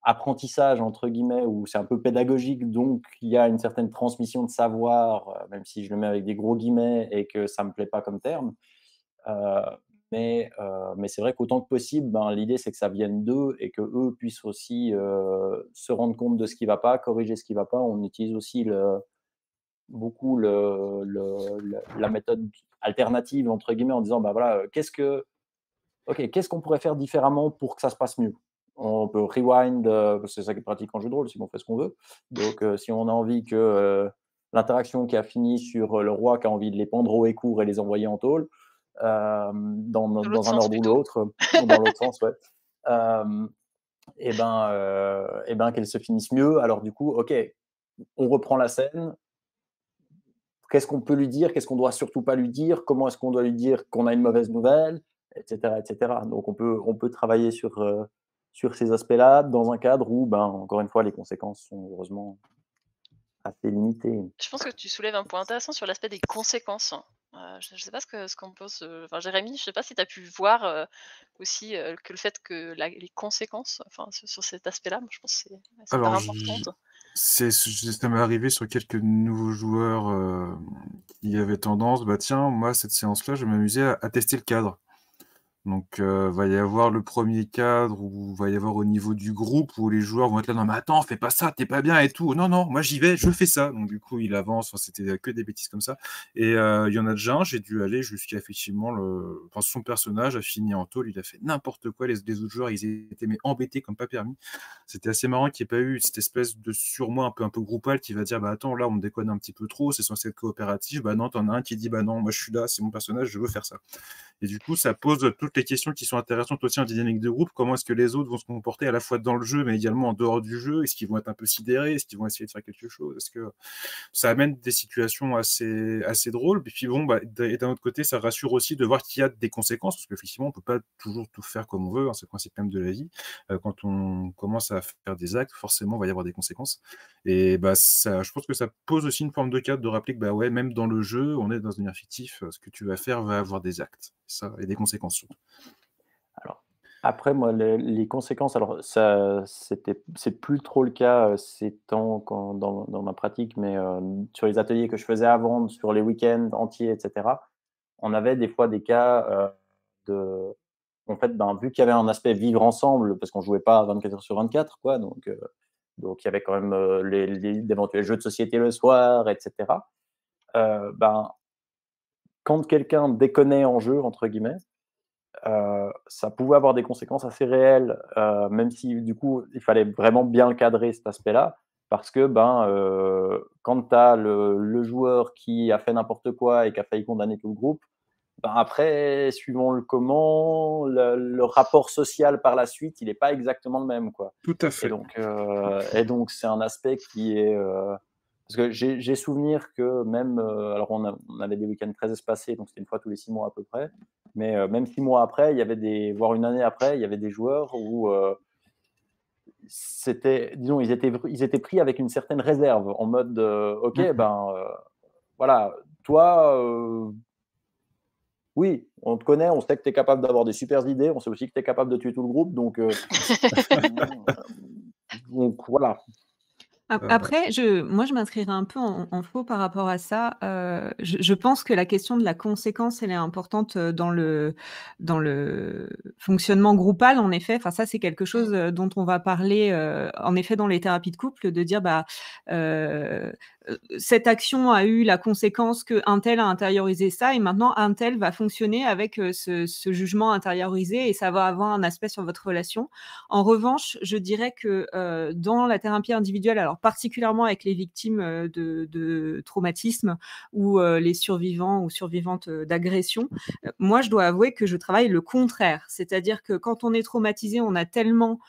«apprentissage» entre guillemets, où c'est un peu pédagogique, donc il y a une certaine transmission de savoir, même si je le mets avec des gros guillemets et que ça me plaît pas comme terme. Heu, mais c'est vrai qu'autant que possible, l'idée, c'est que ça vienne d'eux et qu'eux puissent aussi, se rendre compte de ce qui ne va pas, corriger ce qui ne va pas. On utilise aussi beaucoup la méthode «alternative» entre guillemets, en disant: «Bah, voilà, qu'est-ce qu'on pourrait faire différemment pour que ça se passe mieux?» On peut rewind, parce que c'est ça qui est pratique en jeu de rôle, si on fait ce qu'on veut. Donc si on a envie que, l'interaction qui a fini sur, le roi qui a envie de les pendre haut et court et les envoyer en tôle, Dans l'autre dans un sens ordre ou plutôt. l'autre, ou dans l'autre sens, ouais. Et ben qu'elle se finisse mieux. Alors du coup, OK, on reprend la scène. Qu'est-ce qu'on peut lui dire? Qu'est-ce qu'on doit surtout pas lui dire? Comment est-ce qu'on doit lui dire qu'on a une mauvaise nouvelle? Et cetera, et cetera. Donc on peut travailler sur ces aspects-là dans un cadre où, encore une fois, les conséquences sont heureusement assez limitées. Je pense que tu soulèves un point intéressant sur l'aspect des conséquences. Je ne sais pas ce qu'en pense, enfin Jérémy, je ne sais pas si tu as pu voir, aussi, que le fait que les conséquences, enfin sur cet aspect-là, moi je pense que c'est hyper Alors, importante. ça m'est arrivé sur quelques nouveaux joueurs qui avaient tendance, bah tiens, moi, cette séance-là, je vais m'amuser à tester le cadre. Donc, va y avoir le premier cadre où va y avoir au niveau du groupe où les joueurs vont être là: «Non mais attends, fais pas ça, tu pas bien et tout. Non, non, moi j'y vais, je fais ça». Donc du coup, il avance, enfin, c'était que des bêtises comme ça et il y en a déjà un, j'ai dû aller jusqu'à effectivement son personnage a fini en tôle, il a fait n'importe quoi, les autres joueurs, ils étaient mais embêtés comme pas permis. C'était assez marrant qu'il y ait pas eu cette espèce de surmoi un peu groupal qui va dire: «Bah attends, là on déconne un petit peu trop, c'est censé être coopératif». Bah non, tu en as un qui dit: «Bah non, moi je suis là, c'est mon personnage, je veux faire ça». Et du coup, ça pose toutes les questions qui sont intéressantes aussi en dynamique de groupe. Comment est-ce que les autres vont se comporter à la fois dans le jeu, mais également en dehors du jeu? Est-ce qu'ils vont être un peu sidérés? Est-ce qu'ils vont essayer de faire quelque chose? Est-ce que ça amène des situations assez drôles? Et puis bon, et d'un autre côté, ça rassure aussi de voir qu'il y a des conséquences, parce qu'effectivement, on peut pas toujours tout faire comme on veut, hein, c'est le principe même de la vie. Quand on commence à faire des actes, forcément, il va y avoir des conséquences. Et je pense que ça pose aussi une forme de cadre de rappeler que ouais, même dans le jeu, on est dans un univers fictif, ce que tu vas faire va avoir des actes, ça, et des conséquences surtout. Alors, après, moi, les conséquences, alors ça, c'est plus trop le cas ces temps dans ma pratique, mais sur les ateliers que je faisais avant, sur les week-ends entiers, etc., on avait des fois des cas en fait, vu qu'il y avait un aspect vivre ensemble, parce qu'on jouait pas 24 heures sur 24, quoi, donc il y avait quand même d'éventuels jeux de société le soir, etc. Quand quelqu'un déconnait en jeu, entre guillemets, ça pouvait avoir des conséquences assez réelles, même si du coup, il fallait vraiment bien le cadrer cet aspect-là. Parce que, quand tu as le joueur qui a fait n'importe quoi et qui a failli condamner tout le groupe, après, suivant le comment, le rapport social par la suite, il est pas exactement le même, quoi. Tout à Et fait. donc c'est un aspect qui est, parce que j'ai souvenir que même, alors on avait des week-ends très espacés, donc c'était une fois tous les 6 mois à peu près, mais même 6 mois après, il y avait voire une année après, il y avait des joueurs où, c'était, disons, ils étaient pris avec une certaine réserve en mode, OK, Mmh. voilà, toi, oui, on te connaît, on sait que tu es capable d'avoir des super idées, on sait aussi que tu es capable de tuer tout le groupe, donc voilà. Après, moi, je m'inscrirais un peu en faux par rapport à ça. Je pense que la question de la conséquence, elle est importante, dans le fonctionnement groupal, en effet. Enfin, ça, c'est quelque chose, dont on va parler, en effet, dans les thérapies de couple, de dire, cette action a eu la conséquence qu'un tel a intériorisé ça et maintenant un tel va fonctionner avec, ce jugement intériorisé et ça va avoir un aspect sur votre relation. En revanche, je dirais que, dans la thérapie individuelle, alors particulièrement avec les victimes, de traumatismes ou, les survivants ou survivantes, d'agressions, moi je dois avouer que je travaille le contraire. C'est-à-dire que quand on est traumatisé, on a tellement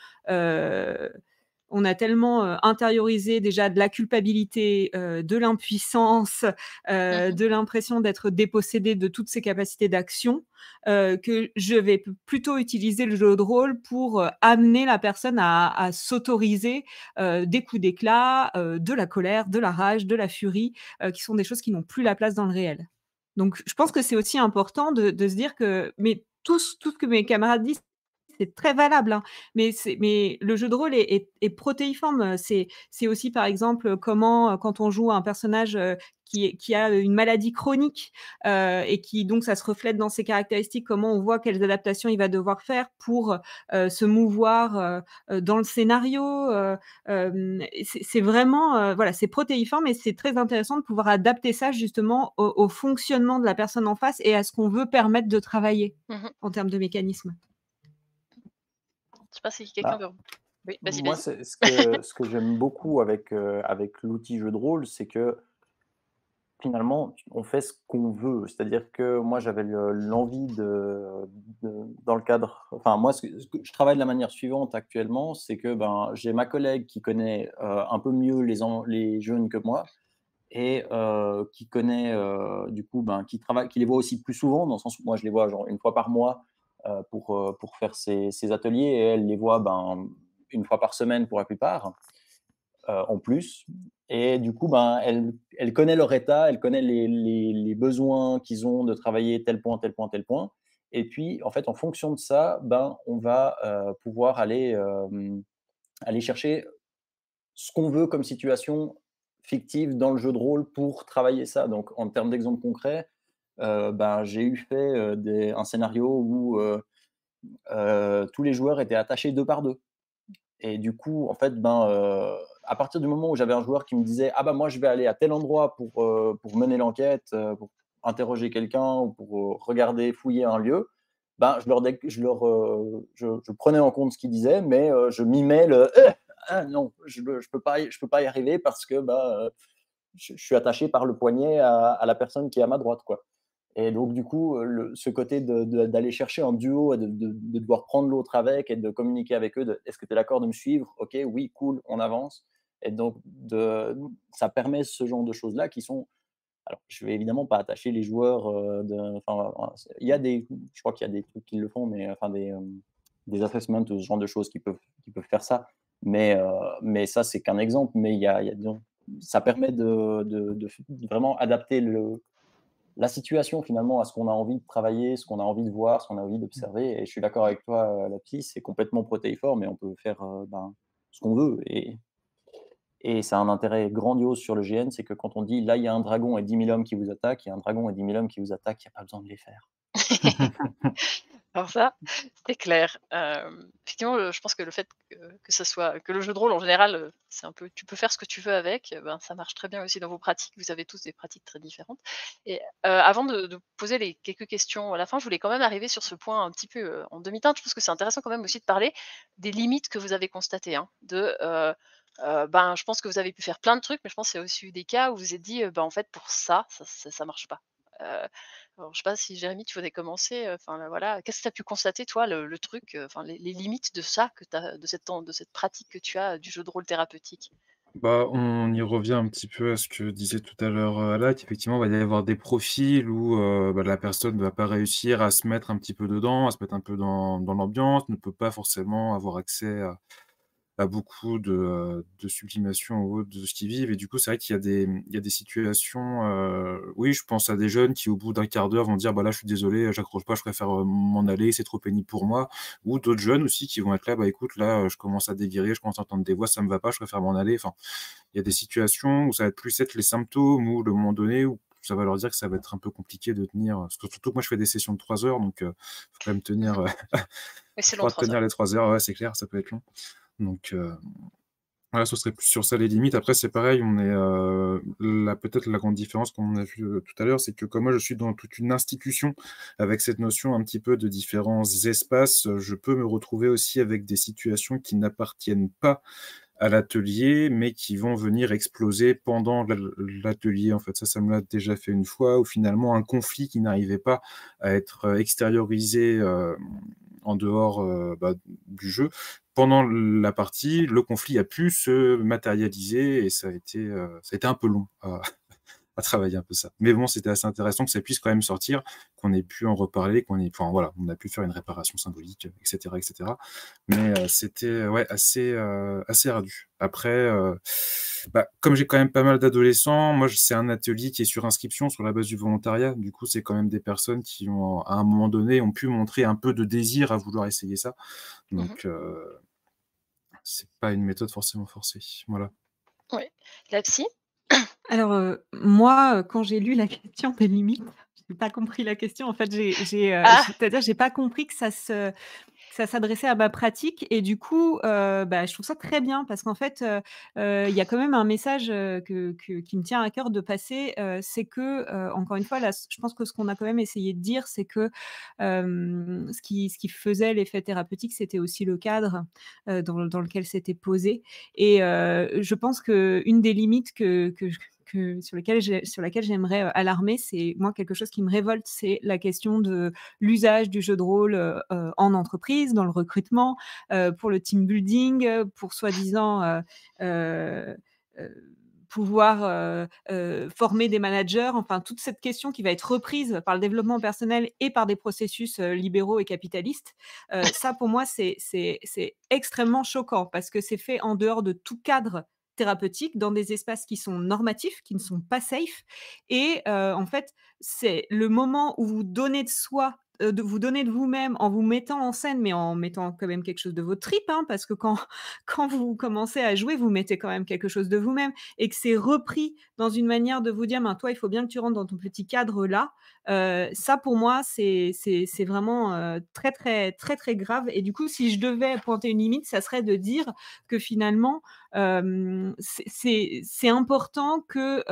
intériorisé déjà de la culpabilité, de l'impuissance, de l'impression d'être dépossédé de toutes ses capacités d'action, que je vais plutôt utiliser le jeu de rôle pour amener la personne à s'autoriser des coups d'éclat, de la colère, de la rage, de la furie, qui sont des choses qui n'ont plus la place dans le réel. Donc je pense que c'est aussi important de se dire que mais tout ce que mes camarades disent, c'est très valable, hein, mais le jeu de rôle est protéiforme. C'est aussi, par exemple, comment, quand on joue un personnage, qui a une maladie chronique, et qui donc ça se reflète dans ses caractéristiques, comment on voit quelles adaptations il va devoir faire pour, se mouvoir, dans le scénario, c'est vraiment, voilà, c'est protéiforme et c'est très intéressant de pouvoir adapter ça justement au fonctionnement de la personne en face et à ce qu'on veut permettre de travailler en termes de mécanismes. Je sais pas si quelqu'un veut. Oui, vas-y, Moi, vas-y. ce que j'aime beaucoup avec l'outil jeu de rôle, c'est que finalement, on fait ce qu'on veut. C'est-à-dire que moi, j'avais l'envie dans le cadre. Enfin, moi, je travaille de la manière suivante actuellement, c'est que j'ai ma collègue qui connaît un peu mieux les jeunes que moi et qui connaît du coup, qui les voit aussi plus souvent, dans le sens où moi, je les vois genre une fois par mois pour faire ces ateliers et elle les voit une fois par semaine pour la plupart, en plus. Et du coup, elle connaît leur état, elle connaît les besoins qu'ils ont de travailler tel point, tel point, tel point. Et puis, en fait, en fonction de ça, on va pouvoir aller chercher ce qu'on veut comme situation fictive dans le jeu de rôle pour travailler ça. Donc, en termes d'exemple concret, j'ai eu fait un scénario où tous les joueurs étaient attachés 2 par 2. Et du coup, en fait, à partir du moment où j'avais un joueur qui me disait: «Ah moi je vais aller à tel endroit pour mener l'enquête, pour interroger quelqu'un ou pour, regarder, fouiller un lieu», je prenais en compte ce qu'il disait, mais je mimais le: ah non, je peux pas y arriver parce que, je suis attaché par le poignet à la personne qui est à ma droite, quoi. Et donc, du coup, ce côté d'aller chercher un duo et de devoir prendre l'autre avec et de communiquer avec eux, est-ce que tu es d'accord de me suivre? Ok, oui, cool, on avance. Et donc, ça permet ce genre de choses-là qui sont. Alors, je vais évidemment pas attacher les joueurs. Je crois qu'il y a des trucs qui le font, mais enfin des assessments, ce genre de choses qui peuvent faire ça. Mais ça, c'est qu'un exemple. Mais disons, ça permet de vraiment adapter la situation finalement à ce qu'on a envie de travailler, ce qu'on a envie de voir, ce qu'on a envie d'observer. Et je suis d'accord avec toi, Lapis, c'est complètement protéiforme et on peut faire ce qu'on veut. Et ça a un intérêt grandiose sur le GN, c'est que quand on dit là, il y a un dragon et 10 000 hommes qui vous attaquent, il y a un dragon et 10 000 hommes qui vous attaquent, il n'y a pas besoin de les faire. Alors ça, c'est clair. Effectivement, je pense que le fait que le jeu de rôle en général, c'est un peu tu peux faire ce que tu veux avec, ça marche très bien aussi dans vos pratiques. Vous avez tous des pratiques très différentes et avant de poser les quelques questions à la fin, je voulais quand même arriver sur ce point un petit peu, en demi-teinte. Je pense que c'est intéressant quand même aussi de parler des limites que vous avez constatées, hein, je pense que vous avez pu faire plein de trucs, mais je pense qu'il y a aussi eu des cas où vous vous êtes dit, en fait pour ça marche pas. Alors, je sais pas si Jérémy, tu voudrais commencer, enfin là, voilà, qu'est-ce que tu as pu constater toi le truc, enfin les limites de ça que tu de cette pratique que tu as du jeu de rôle thérapeutique? On y revient un petit peu à ce que disait tout à l'heure, Alak. Effectivement, il va y avoir des profils où, la personne ne va pas réussir à se mettre un petit peu dedans, à se mettre un peu dans l'ambiance, ne peut pas forcément avoir accès à beaucoup de sublimation ou autre de ce qu'ils vivent. Et du coup, c'est vrai qu'il y a des situations, oui, je pense à des jeunes qui, au bout d'un quart d'heure, vont dire, bah là, je suis désolé, j'accroche pas, je préfère m'en aller, c'est trop pénible pour moi. Ou d'autres jeunes aussi qui vont être là, bah écoute, là, je commence à délirer, je commence à entendre des voix, ça me va pas, je préfère m'en aller. Enfin, il y a des situations où ça va être plus être les symptômes ou le moment donné où ça va leur dire que ça va être un peu compliqué de tenir. Parce que surtout que moi, je fais des sessions de 3 heures, donc faut quand même tenir, Mais c'est long, pas 3 tenir heures. les 3 heures, ouais, c'est clair, ça peut être long. Donc, voilà, ce serait plus sur ça les limites. Après, c'est pareil, on est peut-être la grande différence qu'on a vu tout à l'heure, c'est que comme moi je suis dans toute une institution avec cette notion un petit peu de différents espaces, je peux me retrouver aussi avec des situations qui n'appartiennent pas à l'atelier, mais qui vont venir exploser pendant l'atelier. En fait, ça me l'a déjà fait une fois, où finalement un conflit qui n'arrivait pas à être extériorisé en dehors du jeu. Pendant la partie, le conflit a pu se matérialiser et ça a été un peu long à travailler un peu ça. Mais bon, c'était assez intéressant que ça puisse quand même sortir, qu'on ait pu en reparler, enfin voilà, on a pu faire une réparation symbolique, etc., etc. Mais c'était ouais assez ardu. Après, comme j'ai quand même pas mal d'adolescents, moi c'est un atelier qui est sur inscription sur la base du volontariat. Du coup, c'est quand même des personnes qui ont à un moment donné ont pu montrer un peu de désir à vouloir essayer ça. Donc c'est pas une méthode forcément forcée. Voilà. Ouais. La psy? Alors, moi, quand j'ai lu la question des limites, j'ai pas compris la question. En fait, Ah! c'est-à-dire, j'ai pas compris que ça s'adressait à ma pratique et du coup, je trouve ça très bien parce qu'en fait, il y a quand même un message, qui me tient à cœur de passer, c'est que, encore une fois, là, je pense que ce qu'on a quand même essayé de dire, c'est que, ce qui faisait l'effet thérapeutique, c'était aussi le cadre, dans lequel c'était posé et je pense qu'une des limites sur laquelle j'aimerais, alarmer, c'est moi quelque chose qui me révolte, c'est la question de l'usage du jeu de rôle, en entreprise, dans le recrutement, pour le team building, pour soi-disant, heu pouvoir, former des managers. Enfin, toute cette question qui va être reprise par le développement personnel et par des processus, libéraux et capitalistes. Ça pour moi, c'est extrêmement choquant parce que c'est fait en dehors de tout cadre thérapeutique, dans des espaces qui sont normatifs, qui ne sont pas safe et en fait, c'est le moment où vous donnez de soi, de vous donner de vous-même en vous mettant en scène, mais en mettant quand même quelque chose de votre tripes, hein, parce que quand quand vous commencez à jouer, vous mettez quand même quelque chose de vous-même et que c'est repris dans une manière de vous dire: «Ben, toi, il faut bien que tu rentres dans ton petit cadre là». Ça pour moi, c'est vraiment, très, très, très, très grave et du coup, si je devais pointer une limite, ça serait de dire que finalement, c'est important que,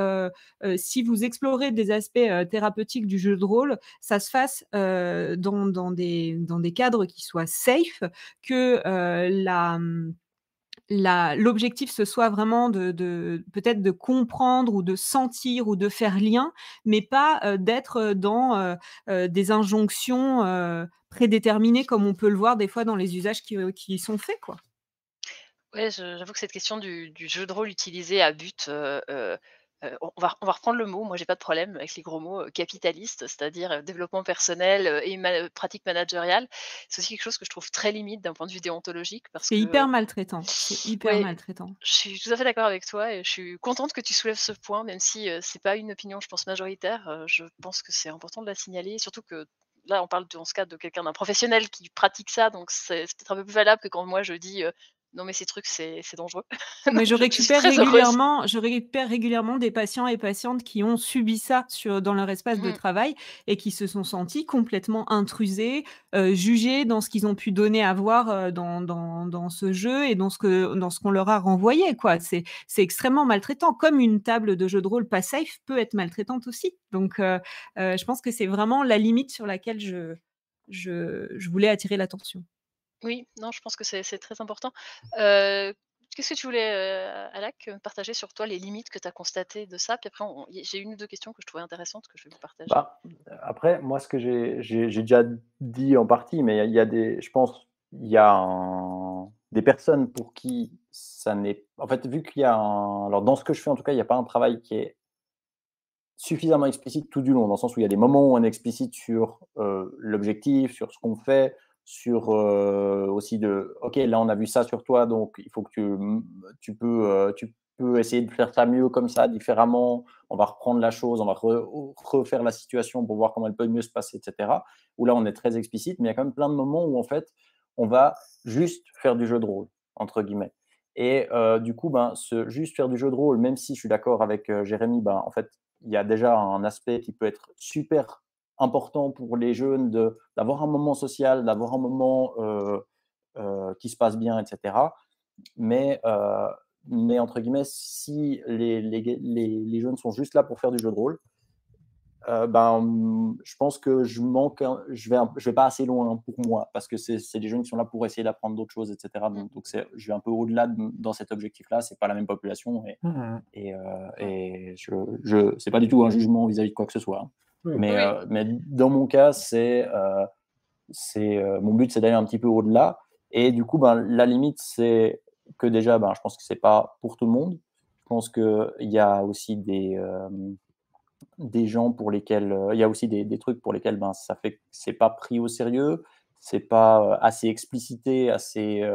si vous explorez des aspects, thérapeutiques du jeu de rôle, ça se fasse, dans des cadres qui soient safe, que, l'objectif, ce soit vraiment de peut-être de comprendre ou de sentir ou de faire lien, mais pas, d'être, des injonctions, prédéterminées comme on peut le voir des fois dans les usages qui sont faits, quoi. Ouais, j'avoue que cette question du jeu de rôle utilisé à but, on va reprendre le mot, moi j'ai pas de problème avec les gros mots, capitaliste, c'est-à-dire, développement personnel, et pratique managériale. C'est aussi quelque chose que je trouve très limite d'un point de vue déontologique parce C'est que, hyper maltraitant, c'est hyper ouais, maltraitant. je suis tout à fait d'accord avec toi et je suis contente que tu soulèves ce point, même si, c'est pas une opinion, je pense, majoritaire. Je pense que c'est important de la signaler, surtout que là, on parle dans ce cas de quelqu'un d'un professionnel qui pratique ça, donc c'est peut-être un peu plus valable que quand moi je dis, «Non mais ces trucs c'est dangereux». Mais Donc je suis très heureuse. je récupère régulièrement des patients et patientes qui ont subi ça dans leur espace de Mmh. travail et qui se sont sentis complètement intrusés, jugés dans ce qu'ils ont pu donner à voir, dans ce jeu et dans ce qu'on leur a renvoyé, quoi. C'est extrêmement maltraitant, comme une table de jeu de rôle pas safe peut être maltraitante aussi. Donc je pense que c'est vraiment la limite sur laquelle je voulais attirer l'attention. Oui, non, je pense que c'est très important. Heu, Qu'est-ce que tu voulais, Alak, partager sur toi les limites que tu as constatées de ça? Puis après j'ai 1 ou 2 questions que je trouvais intéressantes que je vais vous partager. Bah, après, moi, ce que j'ai déjà dit en partie, mais il y a des je pense, il y a des personnes pour qui ça n'est en fait, vu qu'il y a alors dans ce que je fais, en tout cas, il y a pas un travail qui est suffisamment explicite tout du long, dans le sens où il y a des moments où on est explicite sur, l'objectif, sur ce qu'on fait, sur aussi ok, là on a vu ça sur toi, donc il faut que tu peux essayer de faire ça mieux comme ça, différemment, on va reprendre la chose, on va refaire la situation pour voir comment elle peut mieux se passer, etc. Où là on est très explicite, mais il y a quand même plein de moments où en fait on va juste faire du jeu de rôle, entre guillemets. Et du coup, juste faire du jeu de rôle, même si je suis d'accord avec Jérémy, en fait, il y a déjà un aspect qui peut être super important pour les jeunes d'avoir un moment social, d'avoir un moment qui se passe bien, etc. Mais entre guillemets, si les jeunes sont juste là pour faire du jeu de rôle, je pense que je vais pas assez loin pour moi, parce que c'est des jeunes qui sont là pour essayer d'apprendre d'autres choses, etc. Donc je vais un peu au-delà dans cet objectif-là. C'est pas la même population et c'est pas du tout un jugement vis-à-vis de quoi que ce soit. Mais dans mon cas, mon but, c'est d'aller un petit peu au-delà. Et du coup, la limite, c'est que déjà, je pense que c'est pas pour tout le monde. Je pense qu'il y a aussi des gens pour lesquels il y a aussi des trucs pour lesquels ça fait que c'est pas pris au sérieux, c'est pas assez explicité, assez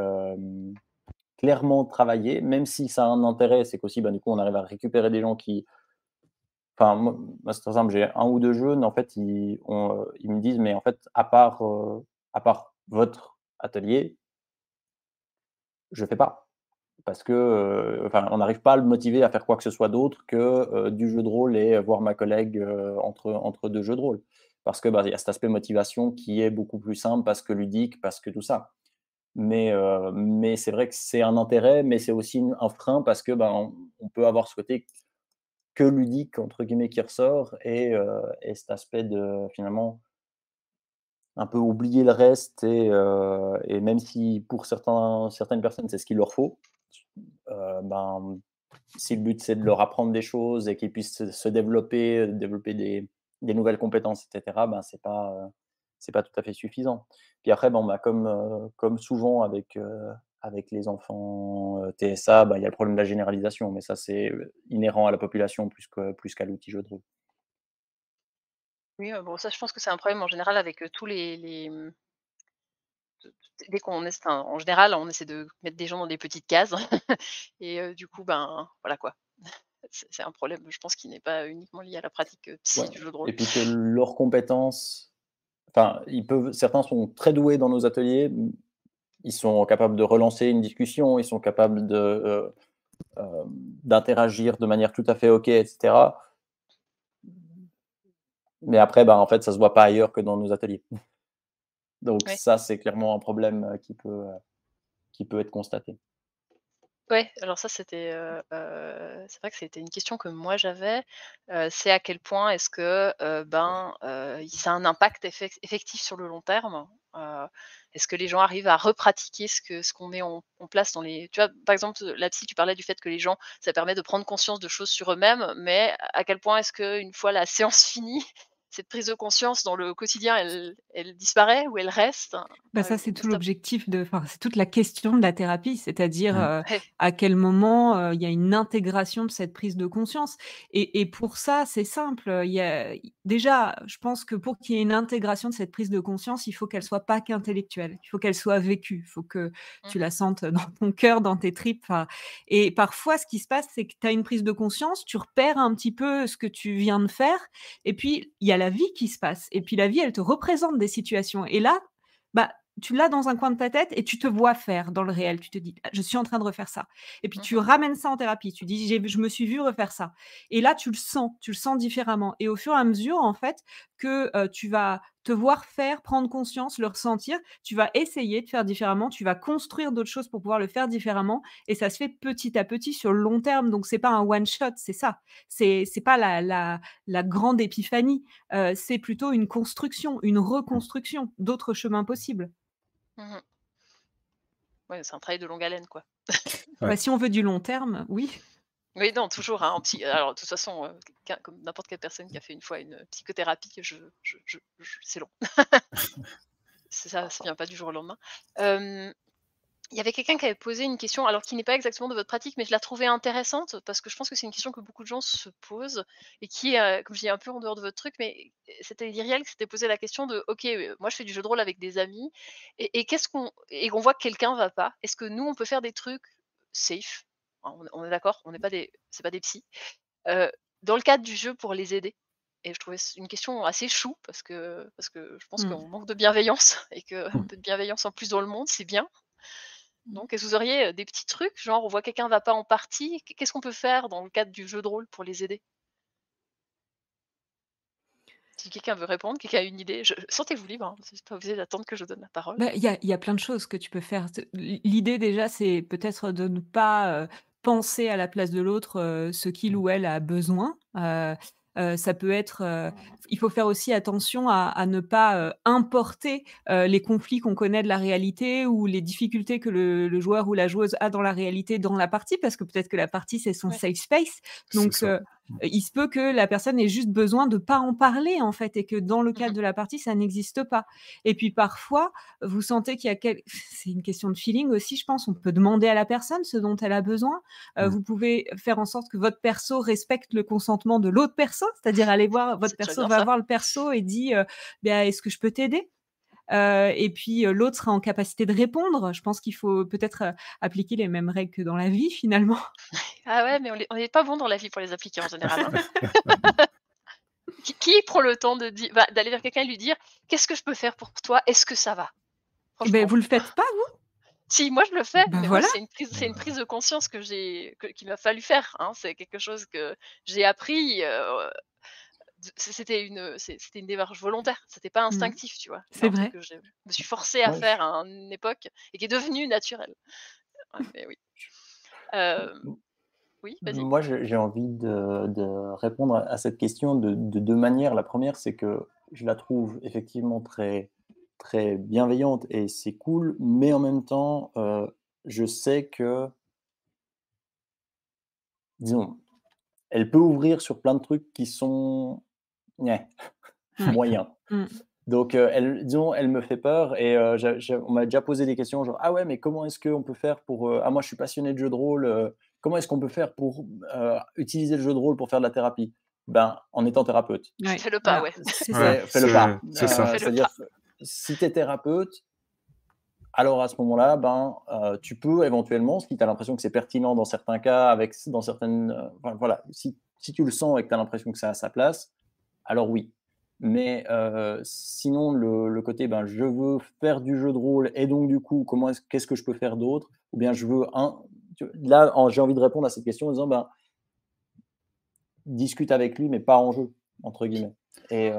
clairement travaillé, même si ça a un intérêt, c'est qu'aussi du coup on arrive à récupérer des gens qui, enfin moi c'est très simple, j'ai un ou deux jeunes, en fait ils me disent mais en fait à part votre atelier, je fais pas. Parce que on n'arrive pas à le motiver à faire quoi que ce soit d'autre que du jeu de rôle et voir ma collègue entre deux jeux de rôle. Parce que il y a cet aspect motivation qui est beaucoup plus simple, parce que ludique, parce que tout ça. Mais c'est vrai que c'est un intérêt, mais c'est aussi un frein, parce que on peut avoir ce côté que ludique entre guillemets qui ressort, et cet aspect de finalement un peu oublier le reste, et même si pour certaines personnes c'est ce qu'il leur faut, si le but c'est de leur apprendre des choses et qu'ils puissent se développer des nouvelles compétences, etc., c'est pas tout à fait suffisant. Puis après, comme souvent avec les enfants TSA, il y a le problème de la généralisation, mais ça c'est inhérent à la population plus qu'à l'outil jeu de rôle. Oui, bon, ça, je pense que c'est un problème en général avec tous dès qu'on est, enfin, en général, on essaie de mettre des gens dans des petites cases et du coup, voilà quoi. C'est un problème, je pense, qui n'est pas uniquement lié à la pratique psy Ouais. du jeu de rôle. Et puis que leurs compétences, certains sont très doués dans nos ateliers, ils sont capables de relancer une discussion, ils sont capables d'interagir de manière tout à fait OK, etc. Mais après, en fait, ça se voit pas ailleurs que dans nos ateliers. Donc Ouais. ça, c'est clairement un problème qui peut être constaté. Ouais, alors ça, c'était, c'est vrai que c'était une question que moi j'avais, c'est à quel point est-ce que, ça a un impact effectif sur le long terme? Est-ce que les gens arrivent à repratiquer ce qu'on met en place dans les, tu vois? Par exemple, la psy, tu parlais du fait que les gens, ça permet de prendre conscience de choses sur eux-mêmes, mais à quel point est-ce qu'une fois la séance finie, cette prise de conscience dans le quotidien, elle disparaît ou elle reste? Ça, c'est tout Stop. l'objectif c'est toute la question de la thérapie, c'est-à-dire, Ouais. à quel moment, il y a une intégration de cette prise de conscience, et pour ça, c'est simple, il y a déjà, je pense que pour qu'il y ait une intégration de cette prise de conscience, il faut qu'elle soit pas qu'intellectuelle, il faut qu'elle soit vécue, il faut que tu Mmh. la sentes dans ton cœur, dans tes tripes, et parfois, ce qui se passe, c'est que tu as une prise de conscience, tu repères un petit peu ce que tu viens de faire, et puis il y a la vie qui se passe, et puis la vie, elle te représente des situations, et là, tu l'as dans un coin de ta tête et tu te vois faire dans le réel. Tu te dis: «Ah, je suis en train de refaire ça», et puis tu Mmh. ramènes ça en thérapie. Tu dis: «Je me suis vu refaire ça», et là, tu le sens différemment, et au fur et à mesure, en fait, que, tu vas te voir faire, prendre conscience, le ressentir, tu vas essayer de faire différemment, tu vas construire d'autres choses pour pouvoir le faire différemment, et ça se fait petit à petit sur le long terme. Donc c'est pas un one shot, c'est ça. C'est pas la grande épiphanie, c'est plutôt une construction, une reconstruction d'autres chemins possibles. Mmh. Ouais, c'est un travail de longue haleine, quoi. Ouais. Si on veut du long terme, oui. Oui, non, toujours, hein, en alors de toute façon, comme n'importe quelle personne qui a fait une fois une psychothérapie, c'est long. C'est ça, ça vient pas du jour au lendemain. Hem, il y avait quelqu'un qui avait posé une question, alors qui n'est pas exactement de votre pratique, mais je la trouvais intéressante parce que je pense que c'est une question que beaucoup de gens se posent et qui est, comme je dis, un peu en dehors de votre truc, mais c'était Lyriel qui s'était posé la question de: «OK, moi je fais du jeu de rôle avec des amis et qu'est-ce qu'on et qu'on voit que quelqu'un va pas. Est-ce que nous, on peut faire des trucs safe?» On est d'accord, on n'est pas des c'est pas des psys, heu, dans le cadre du jeu pour les aider et je trouvais une question assez chou parce que je pense Mmh. qu'on manque de bienveillance et qu'un peu de bienveillance en plus dans le monde, c'est bien. Donc, est-ce que vous auriez, des petits trucs, genre on voit quelqu'un va pas en partie, qu'est-ce qu'on peut faire dans le cadre du jeu de rôle pour les aider? Si quelqu'un veut répondre, quelqu'un a une idée, sentez-vous libre, hein, vous êtes pas obligé d'attendre que je donne la parole. Bah, il y a plein de choses que tu peux faire. L'idée déjà, c'est peut-être de ne pas, penser à la place de l'autre, ce qu'il ou elle a besoin. Ça peut être, il faut faire aussi attention à ne pas, importer, les conflits qu'on connaît de la réalité ou les difficultés que le joueur ou la joueuse a dans la réalité, dans la partie, parce que peut-être que la partie, c'est son Ouais. safe space. C'est Donc, ça. il se peut que la personne ait juste besoin de pas en parler, en fait, et que dans le cadre Mmh. de la partie, ça n'existe pas. Et puis parfois, vous sentez qu'il y a c'est une question de feeling aussi, je pense. On peut demander à la personne ce dont elle a besoin. Mmh. Vous pouvez faire en sorte que votre perso respecte le consentement de l'autre perso, c'est-à-dire aller voir votre C'est déjà perso bien va ça. voir le perso et dit, «Bah, est-ce que je peux t'aider?» Et puis, l'autre sera en capacité de répondre. Je pense qu'il faut peut-être, appliquer les mêmes règles que dans la vie finalement. Ah ouais, mais on est pas bon dans la vie pour les appliquer en général, hein. Qui prend le temps d'aller vers quelqu'un et lui dire: «Qu'est-ce que je peux faire pour toi? Est-ce que ça va?» Et beh, Franchement. vous le faites pas vous? Si, moi je le fais, Bah, mais moi voilà. c'est une prise de conscience qu'il m'a fallu faire, hein. C'est quelque chose que j'ai appris, c'était une démarche volontaire, c'était pas Mmh. instinctif, tu vois? C'est C'est un truc vrai. que je me suis forcée à Ouais, faire à une époque et qui est devenu naturel. Ouais, mais oui. Hem, oui, vas-y. moi, j'ai envie de répondre à cette question de 2 manières. La première, c'est que je la trouve effectivement très, très bienveillante et c'est cool, mais en même temps, je sais que, disons, elle peut ouvrir sur plein de trucs qui sont nyeh, Ouais. moyens. Mmh. Donc, elle disons, elle me fait peur et on m'a déjà posé des questions genre: «Ah ouais, mais comment est-ce qu'on peut faire pour, ah moi je suis passionné de jeux de rôle, comment est-ce qu'on peut faire pour, utiliser le jeu de rôle pour faire de la thérapie?» Ben, en étant thérapeute. Ouais, Fais le pas, voilà, ouais. c'est ça. Ouais, Fais le pas. c'est ça. Fais le C'est-à-dire, pas. si tu es thérapeute, alors à ce moment-là, ben, tu peux éventuellement, si tu as l'impression que c'est pertinent dans certains cas, dans certaines, enfin voilà, si tu le sens et que tu as l'impression que ça a sa place, alors oui. Mais sinon le côté, ben, je veux faire du jeu de rôle et donc du coup, qu'est-ce que je peux faire d'autre? Ou bien je veux là, j'ai envie de répondre à cette question en disant, ben, discute avec lui, mais pas en jeu, entre guillemets. Et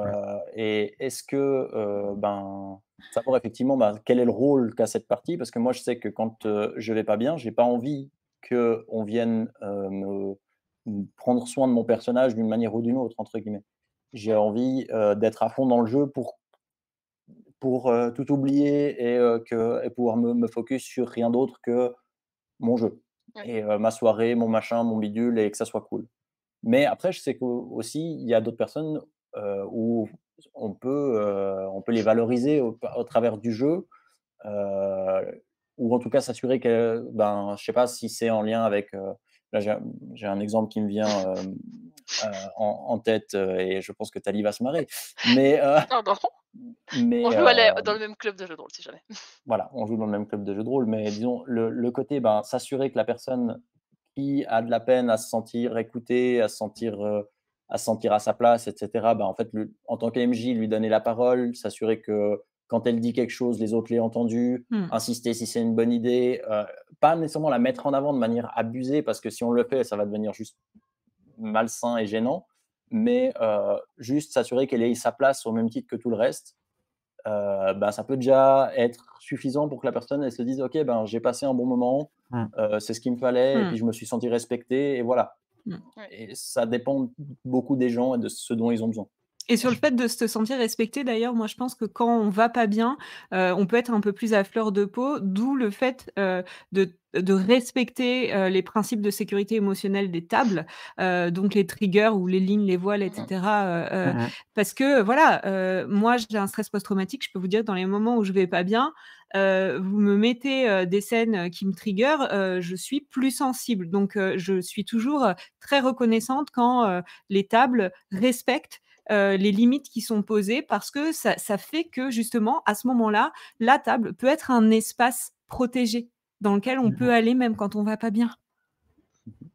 est-ce que, ben, savoir effectivement, ben, quel est le rôle qu'a cette partie? Parce que moi, je sais que quand, je vais pas bien, j'ai pas envie qu'on vienne, me prendre soin de mon personnage d'une manière ou d'une autre, entre guillemets. J'ai envie, d'être à fond dans le jeu pour, tout oublier et pouvoir me focus sur rien d'autre que mon jeu Ouais. et ma soirée, mon machin, mon bidule et que ça soit cool. Mais après, je sais qu'aussi, il y a d'autres personnes, où on peut les valoriser au travers du jeu, ou en tout cas s'assurer que, ben, je sais pas si c'est en lien avec, là j'ai un exemple qui me vient, en tête, et je pense que Tali va se marrer. Mais, Non, non, on mais, joue dans le même club de jeu de rôle si jamais. voilà, on joue dans le même club de jeux de rôle, mais disons le côté, ben, s'assurer que la personne qui a de la peine à se sentir écouté, à se sentir à sa place et cetera, bah, en fait, en tant qu'MJ, lui donner la parole, s'assurer que quand elle dit quelque chose, les autres l'aient entendu, Mmh. insister si c'est une bonne idée, pas nécessairement la mettre en avant de manière abusée parce que si on le fait, ça va devenir juste malsain et gênant, mais juste s'assurer qu'elle ait sa place au même titre que tout le reste, bah, ça peut déjà être suffisant pour que la personne, elle se dise: «OK, ben, j'ai passé un bon moment, Mmh. c'est ce qu'il me fallait et Mmh. puis je me suis senti respecté et voilà». Mmh. Ouais. Et ça dépend beaucoup des gens et de ce dont ils ont besoin. Et sur le fait de se sentir respecté d'ailleurs, moi je pense que quand on va pas bien, on peut être un peu plus à fleur de peau, d'où le fait, de respecter, les principes de sécurité émotionnelle des tables, donc les triggers ou les lignes, les voiles et Mmh. cetera, Mmh. parce que voilà, moi j'ai un stress post-traumatique, je peux vous dire dans les moments où je vais pas bien, vous me mettez des scènes qui me trigger, je suis plus sensible. Donc, je suis toujours très reconnaissante quand les tables respectent les limites qui sont posées parce que ça fait que justement, à ce moment-là, la table peut être un espace protégé dans lequel on peut aller même quand on va pas bien.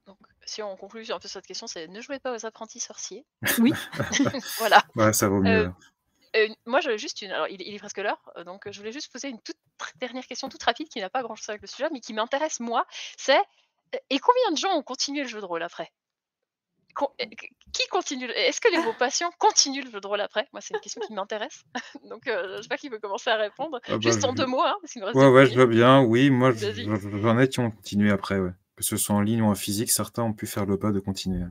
Donc, si on conclut un peu cette question, c'est ne jouez pas aux apprentis sorciers. Oui. Voilà. Ouais, ça vaut mieux. Moi, j'avais juste une. Alors, il est presque l'heure, donc je voulais juste poser une toute dernière question, toute rapide, qui n'a pas grand-chose avec le sujet, mais qui m'intéresse moi. C'est et combien de gens ont continué le jeu de rôle après? Qui continue Est-ce que vos patients continuent le jeu de rôle après? Moi, c'est une question qui m'intéresse. Donc, je sais pas qui veut commencer à répondre. Ah bah, Juste en 2 mots, hein, parce qu'il nous reste ouais, 2 ouais, je minutes. veux bien. Oui, moi, Vas-y. j'en ai qui ont continué après, ouais. Que ce soit en ligne ou en physique, certains ont pu faire le pas de continuer.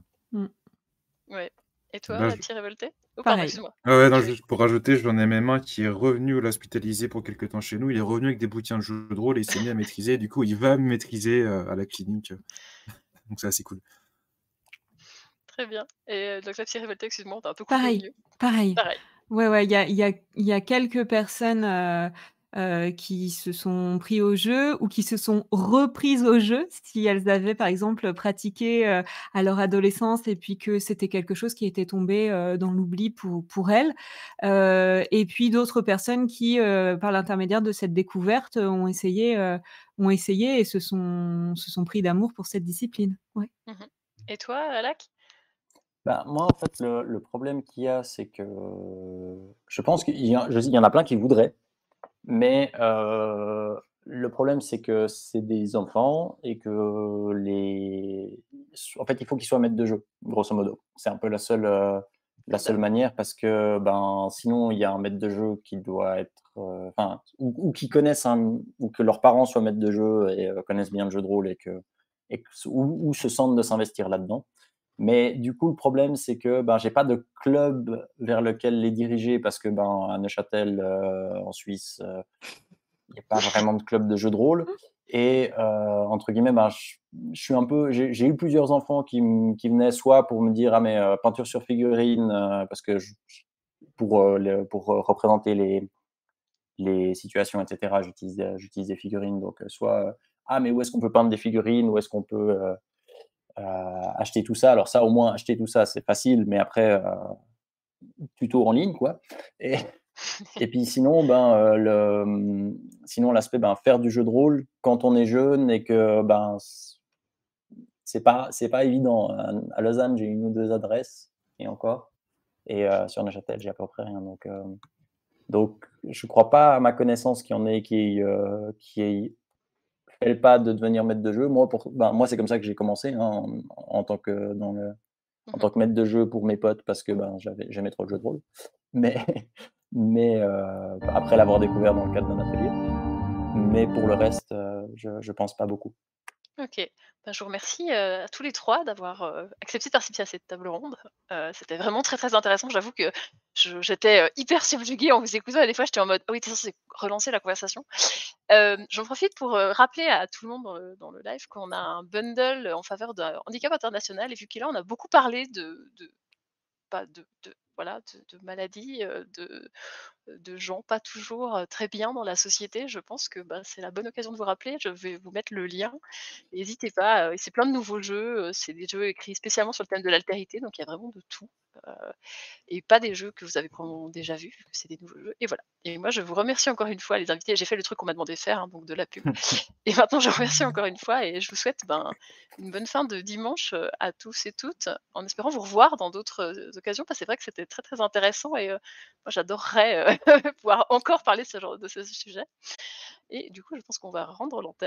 Ouais. Et toi, Là, la petite révoltée? Oh, pardon, Pareil. excuse-moi. Ah ouais, non, juste pour rajouter, j'en ai même un qui est revenu l'hospitaliser pour quelques temps chez nous. Il est revenu avec des bouquins de jeux de rôle et il s'est mis à maîtriser. Du coup, il va maîtriser à la clinique. Donc, c'est assez cool. Très bien. Et donc la petite révoltée, excuse-moi, on t'a un peu coupé au Pareil, milieu. pareil. Pareil. Ouais, il y a quelques personnes, qui se sont pris au jeu ou qui se sont reprises au jeu, si elles avaient, par exemple, pratiqué, à leur adolescence et puis que c'était quelque chose qui était tombé, dans l'oubli pour elles. Et puis d'autres personnes qui, par l'intermédiaire de cette découverte, ont essayé et se sont pris d'amour pour cette discipline. Ouais. Et toi, Alak? Bah, moi, en fait, le problème qu'il y a, c'est que je pense qu'il y en a plein qui voudraient, mais le problème, c'est que c'est des enfants et que en fait, il faut qu'ils soient maîtres de jeu, grosso modo. C'est un peu la seule manière parce que sinon, il y a un maître de jeu qui doit être, enfin, ou qui connaissent ou que leurs parents soient maîtres de jeu et connaissent bien le jeu de rôle ou se sentent de s'investir là-dedans. Mais du coup, le problème, c'est que j'ai pas de club vers lequel les diriger parce que à Neuchâtel, en Suisse, il n'y a pas vraiment de club de jeux de rôle. Et entre guillemets, je suis un peu. J'ai eu plusieurs enfants qui venaient soit pour me dire ah mais peinture sur figurine parce que pour représenter les situations, etc. J'utilise des figurines. Donc soit ah mais où est-ce qu'on peut peindre des figurines, où est-ce qu'on peut acheter tout ça. Alors ça, au moins, acheter tout ça, c'est facile, mais après, tuto en ligne, quoi. Et puis sinon, sinon l'aspect, faire du jeu de rôle quand on est jeune et que c'est pas évident. À Lausanne, j'ai 1 ou 2 adresses et encore. Et sur Neuchâtel, j'ai à peu près rien. Donc, je crois pas, à ma connaissance, qu'il y en ait qui ait fait le pas de devenir maître de jeu. Moi, c'est comme ça que j'ai commencé, hein, en tant que maître de jeu pour mes potes parce que j'aimais trop le jeu de rôle. Mais après l'avoir découvert dans le cadre d'un atelier. Mais pour le reste, je pense pas beaucoup. OK. Je vous remercie, à tous les 3 d'avoir, accepté de participer à cette table ronde. C'était vraiment très, très intéressant. J'avoue que j'étais, hyper subjuguée en vous écoutant et des fois j'étais en mode: «Ah oui, de toute façon, c'est relancer la conversation». J'en profite pour, rappeler à tout le monde dans le live qu'on a un bundle en faveur d'un handicap international et vu qu'il est là, on a beaucoup parlé de pas de voilà, de maladies, de gens pas toujours, très bien dans la société. Je pense que, c'est la bonne occasion de vous rappeler. Je vais vous mettre le lien. N'hésitez pas, c'est plein de nouveaux jeux, c'est des jeux écrits spécialement sur le thème de l'altérité, donc il y a vraiment de tout, heu et pas des jeux que vous avez probablement déjà vus, vu que c'est des nouveaux jeux et voilà. Et moi, je vous remercie encore une fois les invités. J'ai fait le truc qu'on m'a demandé de faire, hein, donc de la pub. Et maintenant, je vous remercie encore une fois et je vous souhaite, une bonne fin de dimanche, à tous et toutes, en espérant vous revoir dans d'autres, occasions, parce que c'est vrai que c'était très, très intéressant et moi j'adorerais, pouvoir encore parler de ce sujet et du coup, je pense qu'on va rendre l'antenne.